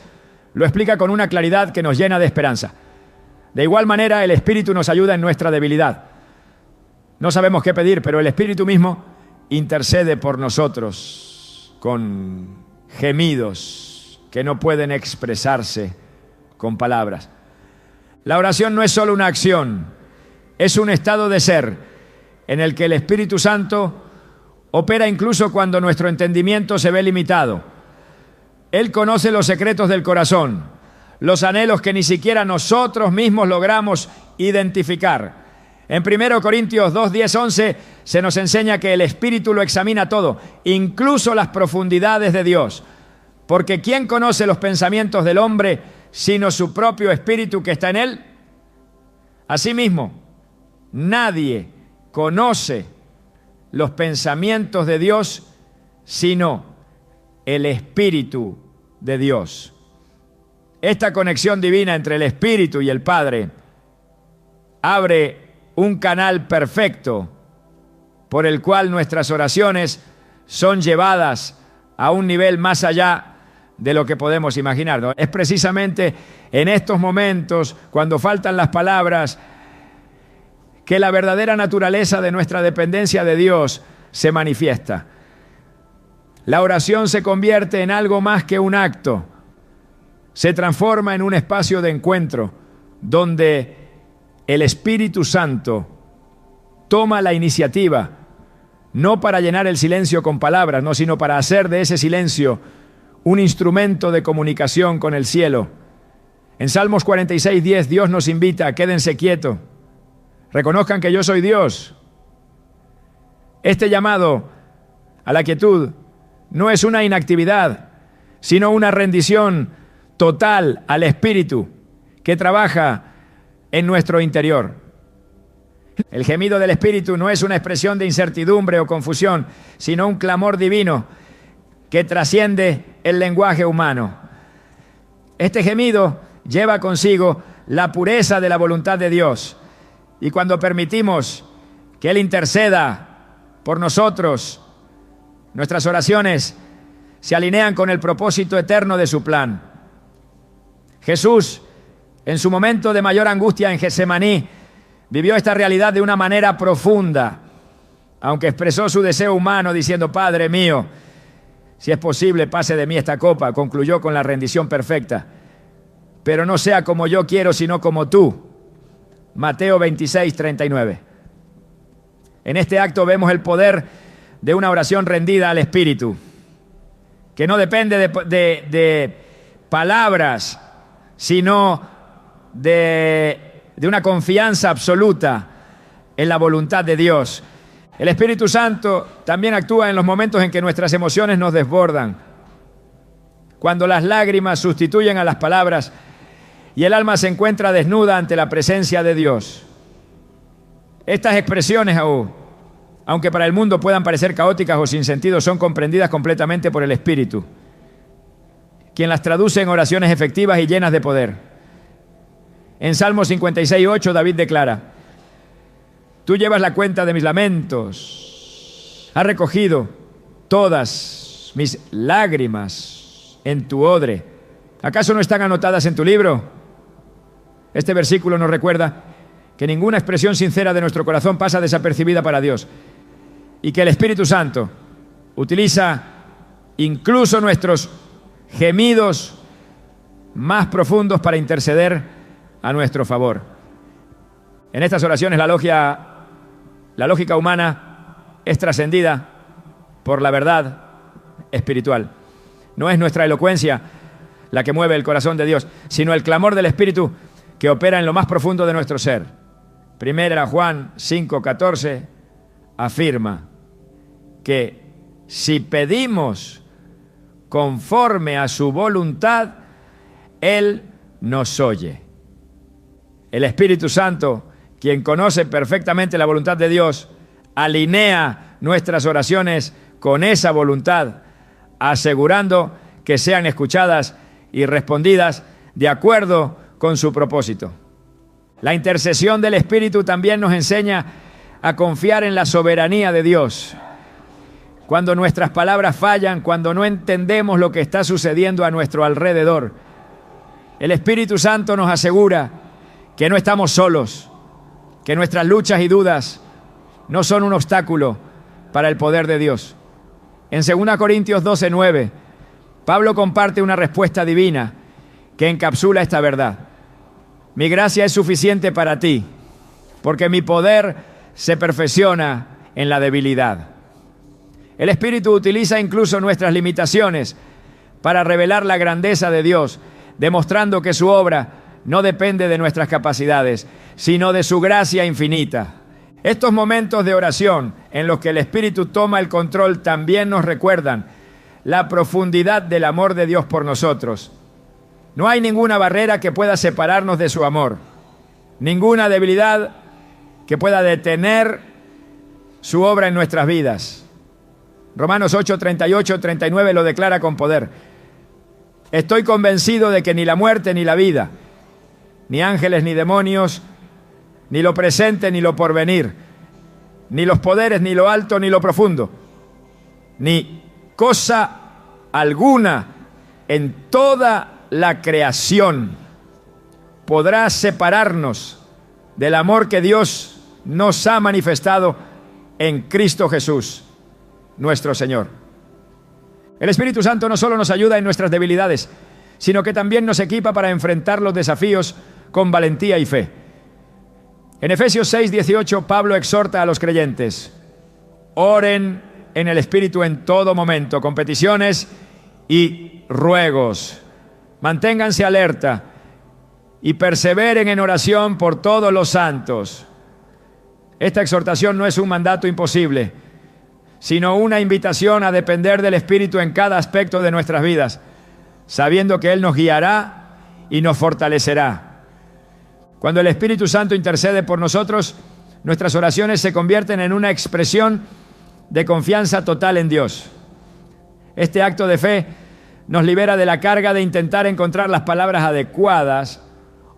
lo explica con una claridad que nos llena de esperanza. De igual manera, el Espíritu nos ayuda en nuestra debilidad. No sabemos qué pedir, pero el Espíritu mismo intercede por nosotros con gemidos que no pueden expresarse con palabras. La oración no es solo una acción, es un estado de ser en el que el Espíritu Santo opera incluso cuando nuestro entendimiento se ve limitado. Él conoce los secretos del corazón, los anhelos que ni siquiera nosotros mismos logramos identificar. En 1 Corintios 2, 10, 11 se nos enseña que el Espíritu lo examina todo, incluso las profundidades de Dios. Porque ¿quién conoce los pensamientos del hombre sino su propio Espíritu que está en él? Asimismo, nadie conoce los pensamientos de Dios sino el Espíritu de Dios. Esta conexión divina entre el Espíritu y el Padre abre un canal perfecto por el cual nuestras oraciones son llevadas a un nivel más allá de lo que podemos imaginar, ¿no? Es precisamente en estos momentos, cuando faltan las palabras, que la verdadera naturaleza de nuestra dependencia de Dios se manifiesta. La oración se convierte en algo más que un acto. Se transforma en un espacio de encuentro donde el Espíritu Santo toma la iniciativa, no para llenar el silencio con palabras, no, sino para hacer de ese silencio un instrumento de comunicación con el cielo. En Salmos 46:10, Dios nos invita: quédense quietos, reconozcan que yo soy Dios. Este llamado a la quietud no es una inactividad, sino una rendición total al Espíritu que trabaja en nuestro interior. El gemido del Espíritu no es una expresión de incertidumbre o confusión, sino un clamor divino que trasciende el lenguaje humano. Este gemido lleva consigo la pureza de la voluntad de Dios, y cuando permitimos que Él interceda por nosotros, nuestras oraciones se alinean con el propósito eterno de su plan. Jesús, en su momento de mayor angustia en Getsemaní, vivió esta realidad de una manera profunda, aunque expresó su deseo humano diciendo: Padre mío, si es posible, pase de mí esta copa. Concluyó con la rendición perfecta. Pero no sea como yo quiero, sino como tú. Mateo 26:39. En este acto vemos el poder de una oración rendida al Espíritu, que no depende de palabras, sino de una confianza absoluta en la voluntad de Dios. El Espíritu Santo también actúa en los momentos en que nuestras emociones nos desbordan, cuando las lágrimas sustituyen a las palabras y el alma se encuentra desnuda ante la presencia de Dios. Estas expresiones, aunque para el mundo puedan parecer caóticas o sin sentido, son comprendidas completamente por el Espíritu, quien las traduce en oraciones efectivas y llenas de poder. En Salmo 56:8 David declara: tú llevas la cuenta de mis lamentos, has recogido todas mis lágrimas en tu odre. ¿Acaso no están anotadas en tu libro? Este versículo nos recuerda que ninguna expresión sincera de nuestro corazón pasa desapercibida para Dios, y que el Espíritu Santo utiliza incluso nuestros gemidos más profundos para interceder a nuestro favor. En estas oraciones la lógica humana es trascendida por la verdad espiritual. No es nuestra elocuencia la que mueve el corazón de Dios, sino el clamor del Espíritu que opera en lo más profundo de nuestro ser. 1 Juan 5:14 afirma que si pedimos conforme a su voluntad, Él nos oye. El Espíritu Santo, quien conoce perfectamente la voluntad de Dios, alinea nuestras oraciones con esa voluntad, asegurando que sean escuchadas y respondidas de acuerdo con su propósito. La intercesión del Espíritu también nos enseña a confiar en la soberanía de Dios. Cuando nuestras palabras fallan, cuando no entendemos lo que está sucediendo a nuestro alrededor, el Espíritu Santo nos asegura que no estamos solos, que nuestras luchas y dudas no son un obstáculo para el poder de Dios. En 2 Corintios 12:9, Pablo comparte una respuesta divina que encapsula esta verdad. Mi gracia es suficiente para ti, porque mi poder se perfecciona en la debilidad. El Espíritu utiliza incluso nuestras limitaciones para revelar la grandeza de Dios, demostrando que su obra no depende de nuestras capacidades, sino de su gracia infinita. Estos momentos de oración en los que el Espíritu toma el control también nos recuerdan la profundidad del amor de Dios por nosotros. No hay ninguna barrera que pueda separarnos de su amor, ninguna debilidad que pueda detener su obra en nuestras vidas. Romanos 8:38-39 lo declara con poder. Estoy convencido de que ni la muerte ni la vida, ni ángeles ni demonios, ni lo presente ni lo porvenir, ni los poderes, ni lo alto ni lo profundo, ni cosa alguna en toda la creación podrá separarnos del amor que Dios nos ha manifestado en Cristo Jesús, nuestro Señor. El Espíritu Santo no solo nos ayuda en nuestras debilidades, sino que también nos equipa para enfrentar los desafíos con valentía y fe. En Efesios 6:18, Pablo exhorta a los creyentes: oren en el Espíritu en todo momento, con peticiones y ruegos. Manténganse alerta y perseveren en oración por todos los santos. Esta exhortación no es un mandato imposible, sino una invitación a depender del Espíritu en cada aspecto de nuestras vidas, sabiendo que Él nos guiará y nos fortalecerá. Cuando el Espíritu Santo intercede por nosotros, nuestras oraciones se convierten en una expresión de confianza total en Dios. Este acto de fe nos libera de la carga de intentar encontrar las palabras adecuadas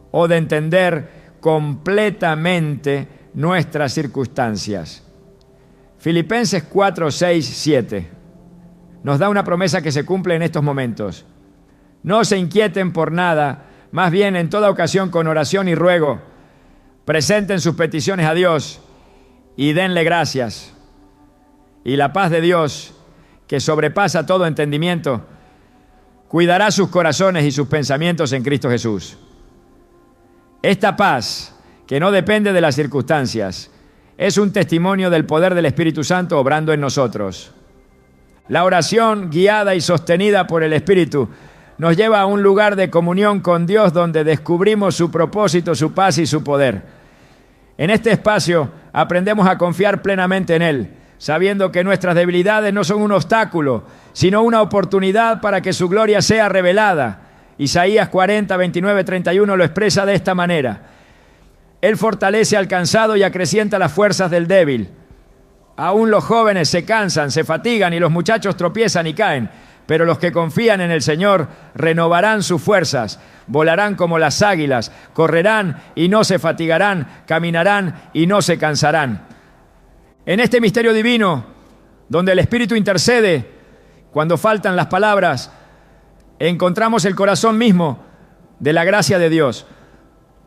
o de entender completamente nuestras circunstancias. Filipenses 4:6-7 nos da una promesa que se cumple en estos momentos. No se inquieten por nada, más bien en toda ocasión con oración y ruego, presenten sus peticiones a Dios y denle gracias. Y la paz de Dios, que sobrepasa todo entendimiento, cuidará sus corazones y sus pensamientos en Cristo Jesús. Esta paz, que no depende de las circunstancias, es un testimonio del poder del Espíritu Santo obrando en nosotros. La oración, guiada y sostenida por el Espíritu, nos lleva a un lugar de comunión con Dios donde descubrimos su propósito, su paz y su poder. En este espacio aprendemos a confiar plenamente en Él, sabiendo que nuestras debilidades no son un obstáculo, sino una oportunidad para que su gloria sea revelada. Isaías 40:29-31 lo expresa de esta manera: Él fortalece al cansado y acrecienta las fuerzas del débil. Aún los jóvenes se cansan, se fatigan y los muchachos tropiezan y caen, pero los que confían en el Señor renovarán sus fuerzas, volarán como las águilas, correrán y no se fatigarán, caminarán y no se cansarán. En este misterio divino, donde el Espíritu intercede, cuando faltan las palabras, encontramos el corazón mismo de la gracia de Dios.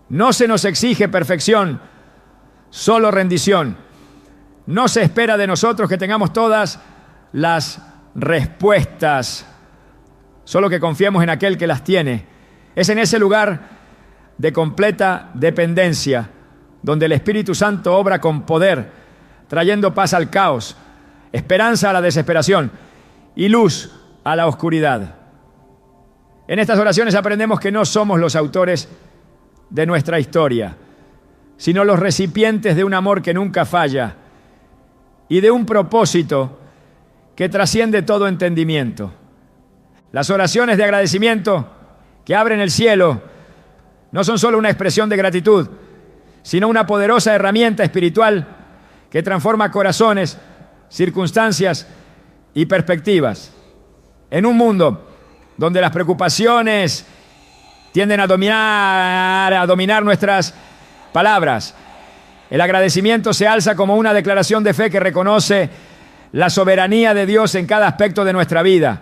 No se nos exige perfección, solo rendición. No se espera de nosotros que tengamos todas las respuestas, solo que confiemos en aquel que las tiene. Es en ese lugar de completa dependencia donde el Espíritu Santo obra con poder, trayendo paz al caos, esperanza a la desesperación y luz a la oscuridad. En estas oraciones aprendemos que no somos los autores de nuestra historia, sino los recipientes de un amor que nunca falla y de un propósito que trasciende todo entendimiento. Las oraciones de agradecimiento que abren el cielo no son solo una expresión de gratitud, sino una poderosa herramienta espiritual que transforma corazones, circunstancias y perspectivas. En un mundo donde las preocupaciones tienden a dominar nuestras palabras. El agradecimiento se alza como una declaración de fe que reconoce la soberanía de Dios en cada aspecto de nuestra vida.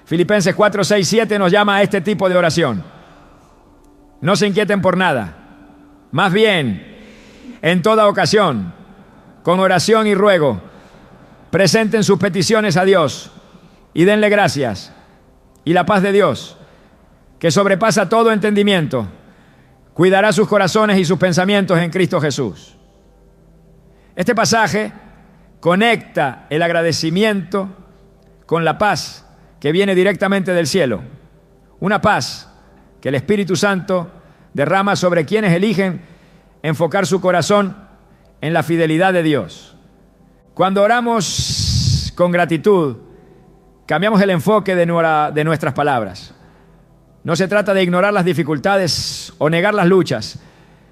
Filipenses 4, 6, 7 nos llama a este tipo de oración. No se inquieten por nada. Más bien, en toda ocasión, con oración y ruego, presenten sus peticiones a Dios y denle gracias. Y la paz de Dios, que sobrepasa todo entendimiento, cuidará sus corazones y sus pensamientos en Cristo Jesús. Este pasaje conecta el agradecimiento con la paz que viene directamente del cielo. Una paz que el Espíritu Santo derrama sobre quienes eligen enfocar su corazón en la fidelidad de Dios. Cuando oramos con gratitud, cambiamos el enfoque de nuestras palabras. No se trata de ignorar las dificultades o negar las luchas,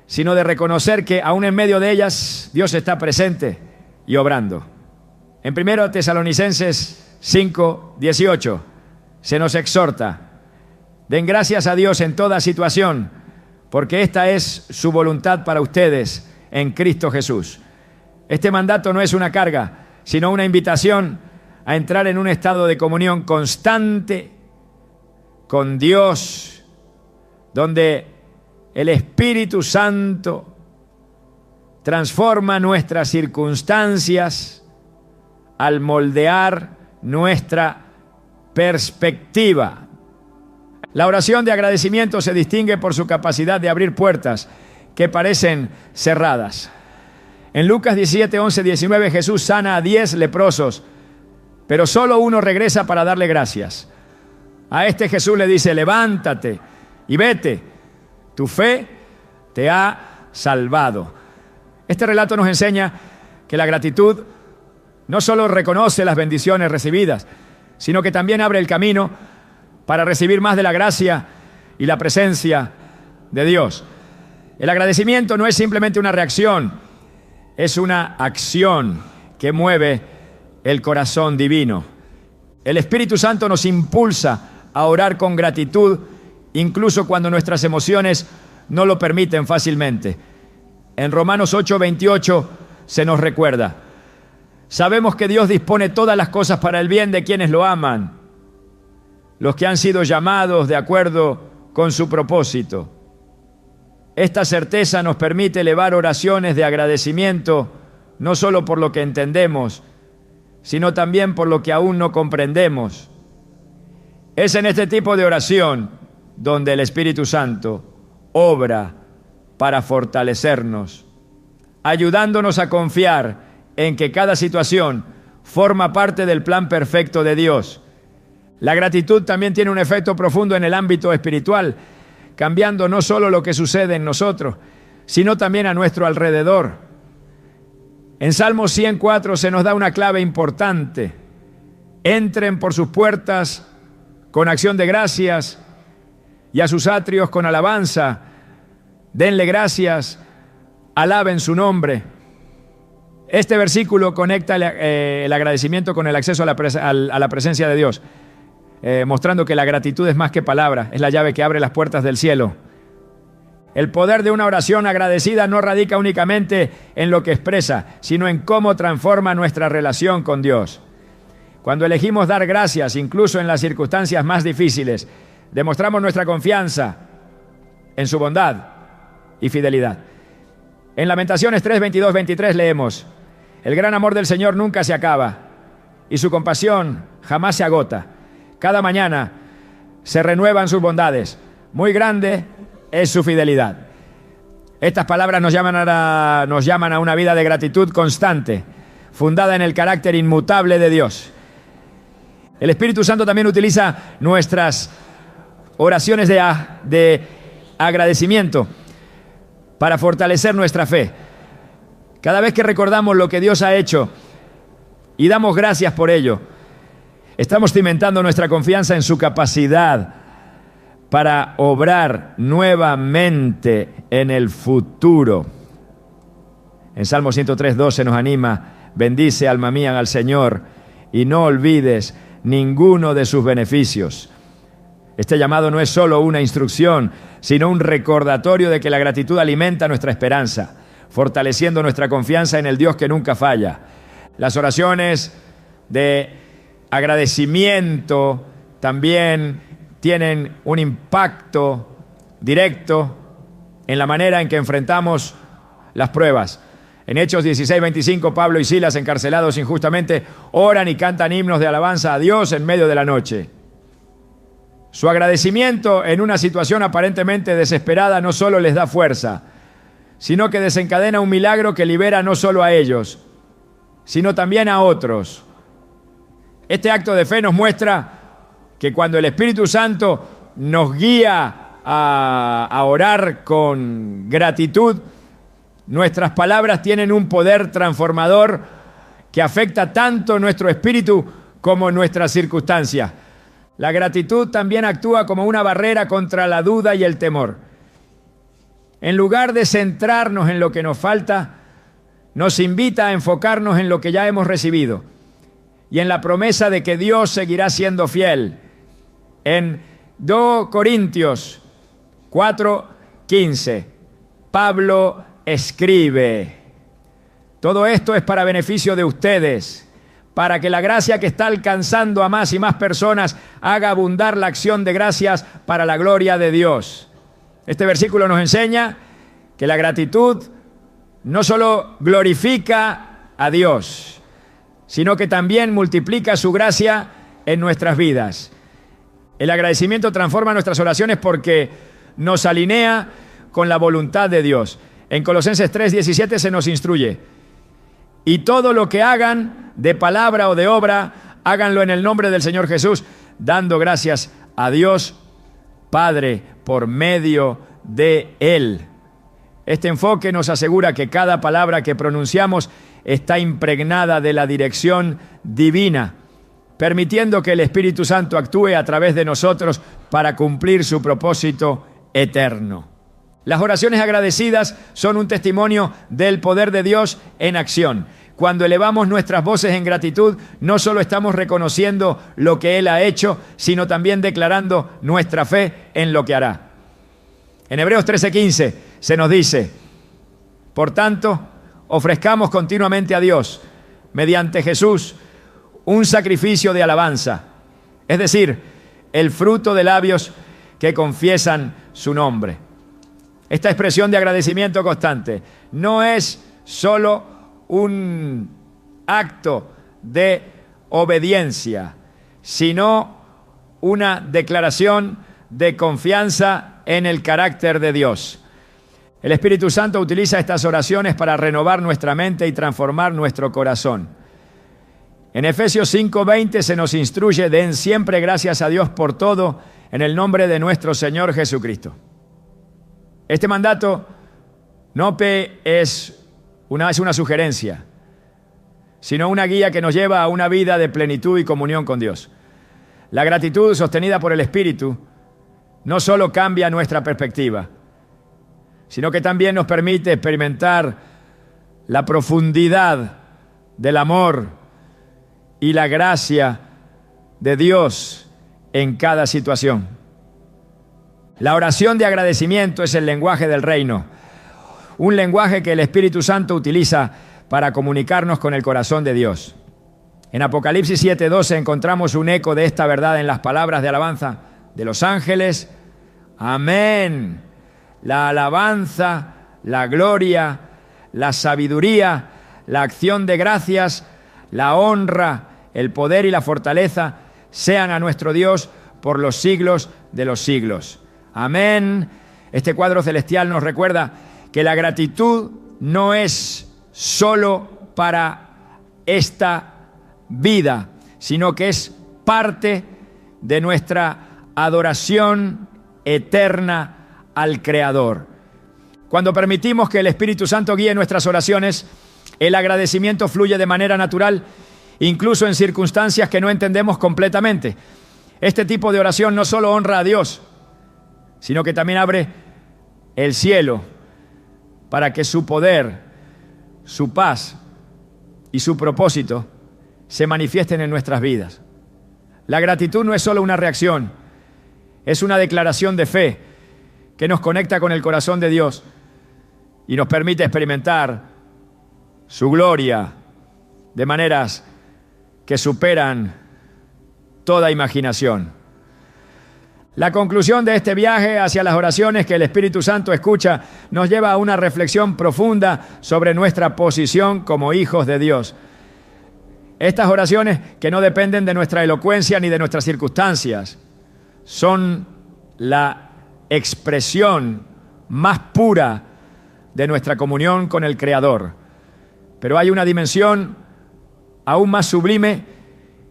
sino de reconocer que aún en medio de ellas Dios está presente y obrando. En 1 Tesalonicenses 5, 18 se nos exhorta: den gracias a Dios en toda situación, porque esta es su voluntad para ustedes en Cristo Jesús. Este mandato no es una carga, sino una invitación a entrar en un estado de comunión constante con Dios, donde el Espíritu Santo transforma nuestras circunstancias al moldear nuestra perspectiva. La oración de agradecimiento se distingue por su capacidad de abrir puertas que parecen cerradas. En Lucas 17, 11, 19, Jesús sana a 10 leprosos, pero solo uno regresa para darle gracias. A este Jesús le dice: levántate y vete, tu fe te ha salvado. Este relato nos enseña que la gratitud no solo reconoce las bendiciones recibidas, sino que también abre el camino para recibir más de la gracia y la presencia de Dios. El agradecimiento no es simplemente una reacción, es una acción que mueve el corazón divino. El Espíritu Santo nos impulsa a orar con gratitud, incluso cuando nuestras emociones no lo permiten fácilmente. En Romanos 8, 28 se nos recuerda: sabemos que Dios dispone todas las cosas para el bien de quienes lo aman, los que han sido llamados de acuerdo con su propósito. Esta certeza nos permite elevar oraciones de agradecimiento, no solo por lo que entendemos, sino también por lo que aún no comprendemos. Es en este tipo de oración donde el Espíritu Santo obra para fortalecernos, ayudándonos a confiar en que cada situación forma parte del plan perfecto de Dios. La gratitud también tiene un efecto profundo en el ámbito espiritual, cambiando no solo lo que sucede en nosotros, sino también a nuestro alrededor. En Salmo 104 se nos da una clave importante: entren por sus puertas con acción de gracias y a sus atrios con alabanza, denle gracias, alaben su nombre. Este versículo conecta el agradecimiento con el acceso a la presencia de Dios, mostrando que la gratitud es más que palabra, es la llave que abre las puertas del cielo. El poder de una oración agradecida no radica únicamente en lo que expresa, sino en cómo transforma nuestra relación con Dios. Cuando elegimos dar gracias, incluso en las circunstancias más difíciles, demostramos nuestra confianza en su bondad y fidelidad. En Lamentaciones 3, 22, 23 leemos: el gran amor del Señor nunca se acaba y su compasión jamás se agota. Cada mañana se renuevan sus bondades. Muy grande es su fidelidad. Estas palabras nos llaman a una vida de gratitud constante, fundada en el carácter inmutable de Dios. El Espíritu Santo también utiliza nuestras oraciones de agradecimiento para fortalecer nuestra fe. Cada vez que recordamos lo que Dios ha hecho y damos gracias por ello, estamos cimentando nuestra confianza en su capacidad para obrar nuevamente en el futuro. En Salmo 103, 2 se nos anima: bendice, alma mía, al Señor, y no olvides ninguno de sus beneficios. Este llamado no es solo una instrucción, sino un recordatorio de que la gratitud alimenta nuestra esperanza, fortaleciendo nuestra confianza en el Dios que nunca falla. Las oraciones de agradecimiento también tienen un impacto directo en la manera en que enfrentamos las pruebas. En Hechos 16:25, Pablo y Silas, encarcelados injustamente, oran y cantan himnos de alabanza a Dios en medio de la noche. Su agradecimiento en una situación aparentemente desesperada no solo les da fuerza, sino que desencadena un milagro que libera no solo a ellos, sino también a otros. Este acto de fe nos muestra que cuando el Espíritu Santo nos guía a orar con gratitud, nuestras palabras tienen un poder transformador que afecta tanto nuestro espíritu como nuestras circunstancias. La gratitud también actúa como una barrera contra la duda y el temor. En lugar de centrarnos en lo que nos falta, nos invita a enfocarnos en lo que ya hemos recibido y en la promesa de que Dios seguirá siendo fiel. En 2 Corintios 4:15, Pablo escribe: todo esto es para beneficio de ustedes, para que la gracia que está alcanzando a más y más personas haga abundar la acción de gracias para la gloria de Dios. Este versículo nos enseña que la gratitud no solo glorifica a Dios, sino que también multiplica su gracia en nuestras vidas. El agradecimiento transforma nuestras oraciones porque nos alinea con la voluntad de Dios. En Colosenses 3:17 se nos instruye: y todo lo que hagan, de palabra o de obra, háganlo en el nombre del Señor Jesús, dando gracias a Dios Padre por medio de Él. Este enfoque nos asegura que cada palabra que pronunciamos está impregnada de la dirección divina, permitiendo que el Espíritu Santo actúe a través de nosotros para cumplir su propósito eterno. Las oraciones agradecidas son un testimonio del poder de Dios en acción. Cuando elevamos nuestras voces en gratitud, no solo estamos reconociendo lo que Él ha hecho, sino también declarando nuestra fe en lo que hará. En Hebreos 13:15 se nos dice: por tanto, ofrezcamos continuamente a Dios, mediante Jesús, un sacrificio de alabanza, es decir, el fruto de labios que confiesan su nombre. Esta expresión de agradecimiento constante no es solo un acto de obediencia, sino una declaración de confianza en el carácter de Dios. El Espíritu Santo utiliza estas oraciones para renovar nuestra mente y transformar nuestro corazón. En Efesios 5:20 se nos instruye: den siempre gracias a Dios por todo, en el nombre de nuestro Señor Jesucristo. Este mandato no es una sugerencia, sino una guía que nos lleva a una vida de plenitud y comunión con Dios. La gratitud sostenida por el Espíritu no solo cambia nuestra perspectiva, sino que también nos permite experimentar la profundidad del amor y la gracia de Dios en cada situación. La oración de agradecimiento es el lenguaje del reino, un lenguaje que el Espíritu Santo utiliza para comunicarnos con el corazón de Dios. En Apocalipsis 7:12 encontramos un eco de esta verdad en las palabras de alabanza de los ángeles. Amén. La alabanza, la gloria, la sabiduría, la acción de gracias, la honra, el poder y la fortaleza sean a nuestro Dios por los siglos de los siglos. Amén. Este cuadro celestial nos recuerda que la gratitud no es solo para esta vida, sino que es parte de nuestra adoración eterna al Creador. Cuando permitimos que el Espíritu Santo guíe nuestras oraciones, el agradecimiento fluye de manera natural, incluso en circunstancias que no entendemos completamente. Este tipo de oración no solo honra a Dios, sino que también abre el cielo para que su poder, su paz y su propósito se manifiesten en nuestras vidas. La gratitud no es solo una reacción, Es una declaración de fe que nos conecta con el corazón de Dios y nos permite experimentar su gloria de maneras que superan toda imaginación. La conclusión de este viaje hacia las oraciones que el Espíritu Santo escucha nos lleva a una reflexión profunda sobre nuestra posición como hijos de Dios. Estas oraciones, que no dependen de nuestra elocuencia ni de nuestras circunstancias, son la expresión más pura de nuestra comunión con el Creador. Pero hay una dimensión aún más sublime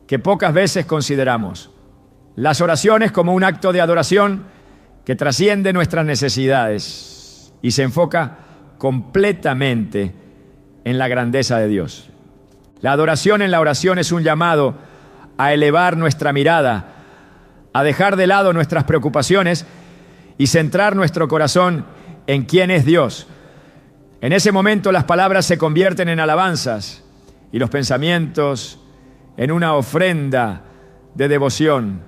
que pocas veces consideramos. Las oraciones como un acto de adoración que trasciende nuestras necesidades y se enfoca completamente en la grandeza de Dios. La adoración en la oración es un llamado a elevar nuestra mirada, a dejar de lado nuestras preocupaciones y centrar nuestro corazón en quién es Dios. En ese momento las palabras se convierten en alabanzas y los pensamientos en una ofrenda de devoción.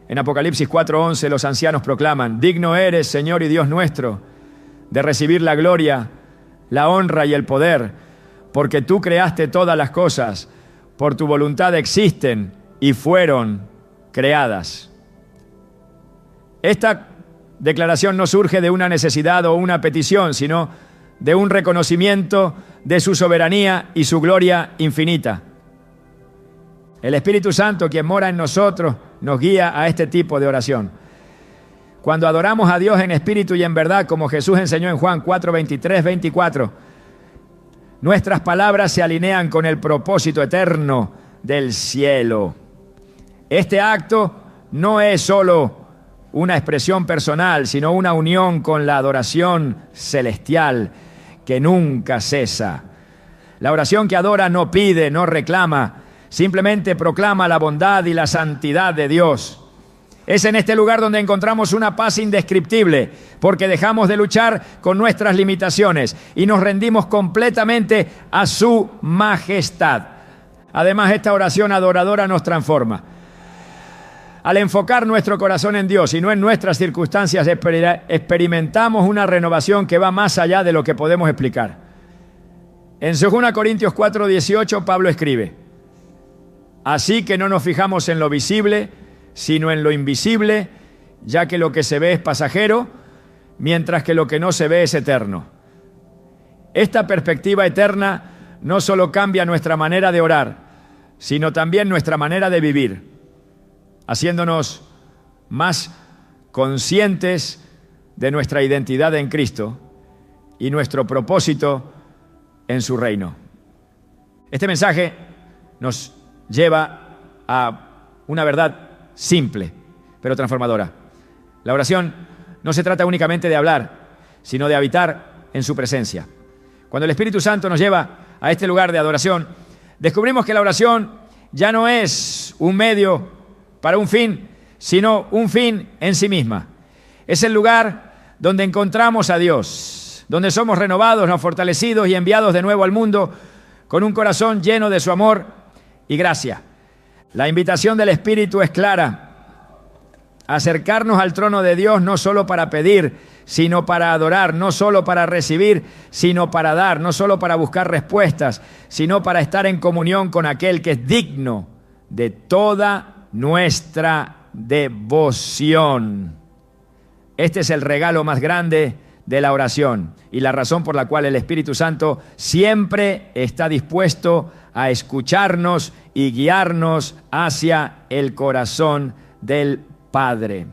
En Apocalipsis 4:11 los ancianos proclaman: digno eres, Señor y Dios nuestro, de recibir la gloria, la honra y el poder, porque tú creaste todas las cosas, por tu voluntad existen y fueron creadas. Esta declaración no surge de una necesidad o una petición, sino de un reconocimiento de su soberanía y su gloria infinita. El Espíritu Santo, quien mora en nosotros, nos guía a este tipo de oración. Cuando adoramos a Dios en espíritu y en verdad, como Jesús enseñó en Juan 4:23-24, nuestras palabras se alinean con el propósito eterno del cielo. Este acto no es solo una expresión personal, sino una unión con la adoración celestial que nunca cesa. La oración que adora no pide, no reclama, simplemente proclama la bondad y la santidad de Dios. Es en este lugar donde encontramos una paz indescriptible, porque dejamos de luchar con nuestras limitaciones y nos rendimos completamente a su majestad. Además, esta oración adoradora nos transforma. Al enfocar nuestro corazón en Dios y no en nuestras circunstancias, experimentamos una renovación que va más allá de lo que podemos explicar. En 2 Corintios 4:18, Pablo escribe: así que no nos fijamos en lo visible, sino en lo invisible, ya que lo que se ve es pasajero, mientras que lo que no se ve es eterno. Esta perspectiva eterna no solo cambia nuestra manera de orar, sino también nuestra manera de vivir, haciéndonos más conscientes de nuestra identidad en Cristo y nuestro propósito en su reino. Este mensaje nos lleva a una verdad simple, pero transformadora. La oración no se trata únicamente de hablar, sino de habitar en su presencia. Cuando el Espíritu Santo nos lleva a este lugar de adoración, descubrimos que la oración ya no es un medio para un fin, sino un fin en sí misma. Es el lugar donde encontramos a Dios, donde somos renovados, nos fortalecidos y enviados de nuevo al mundo con un corazón lleno de su amor y gracia. La invitación del Espíritu es clara: acercarnos al trono de Dios no solo para pedir, sino para adorar, no solo para recibir, sino para dar, no solo para buscar respuestas, sino para estar en comunión con aquel que es digno de toda nuestra devoción. Este es el regalo más grande de la oración y la razón por la cual el Espíritu Santo siempre está dispuesto a escucharnos y guiarnos hacia el corazón del Padre.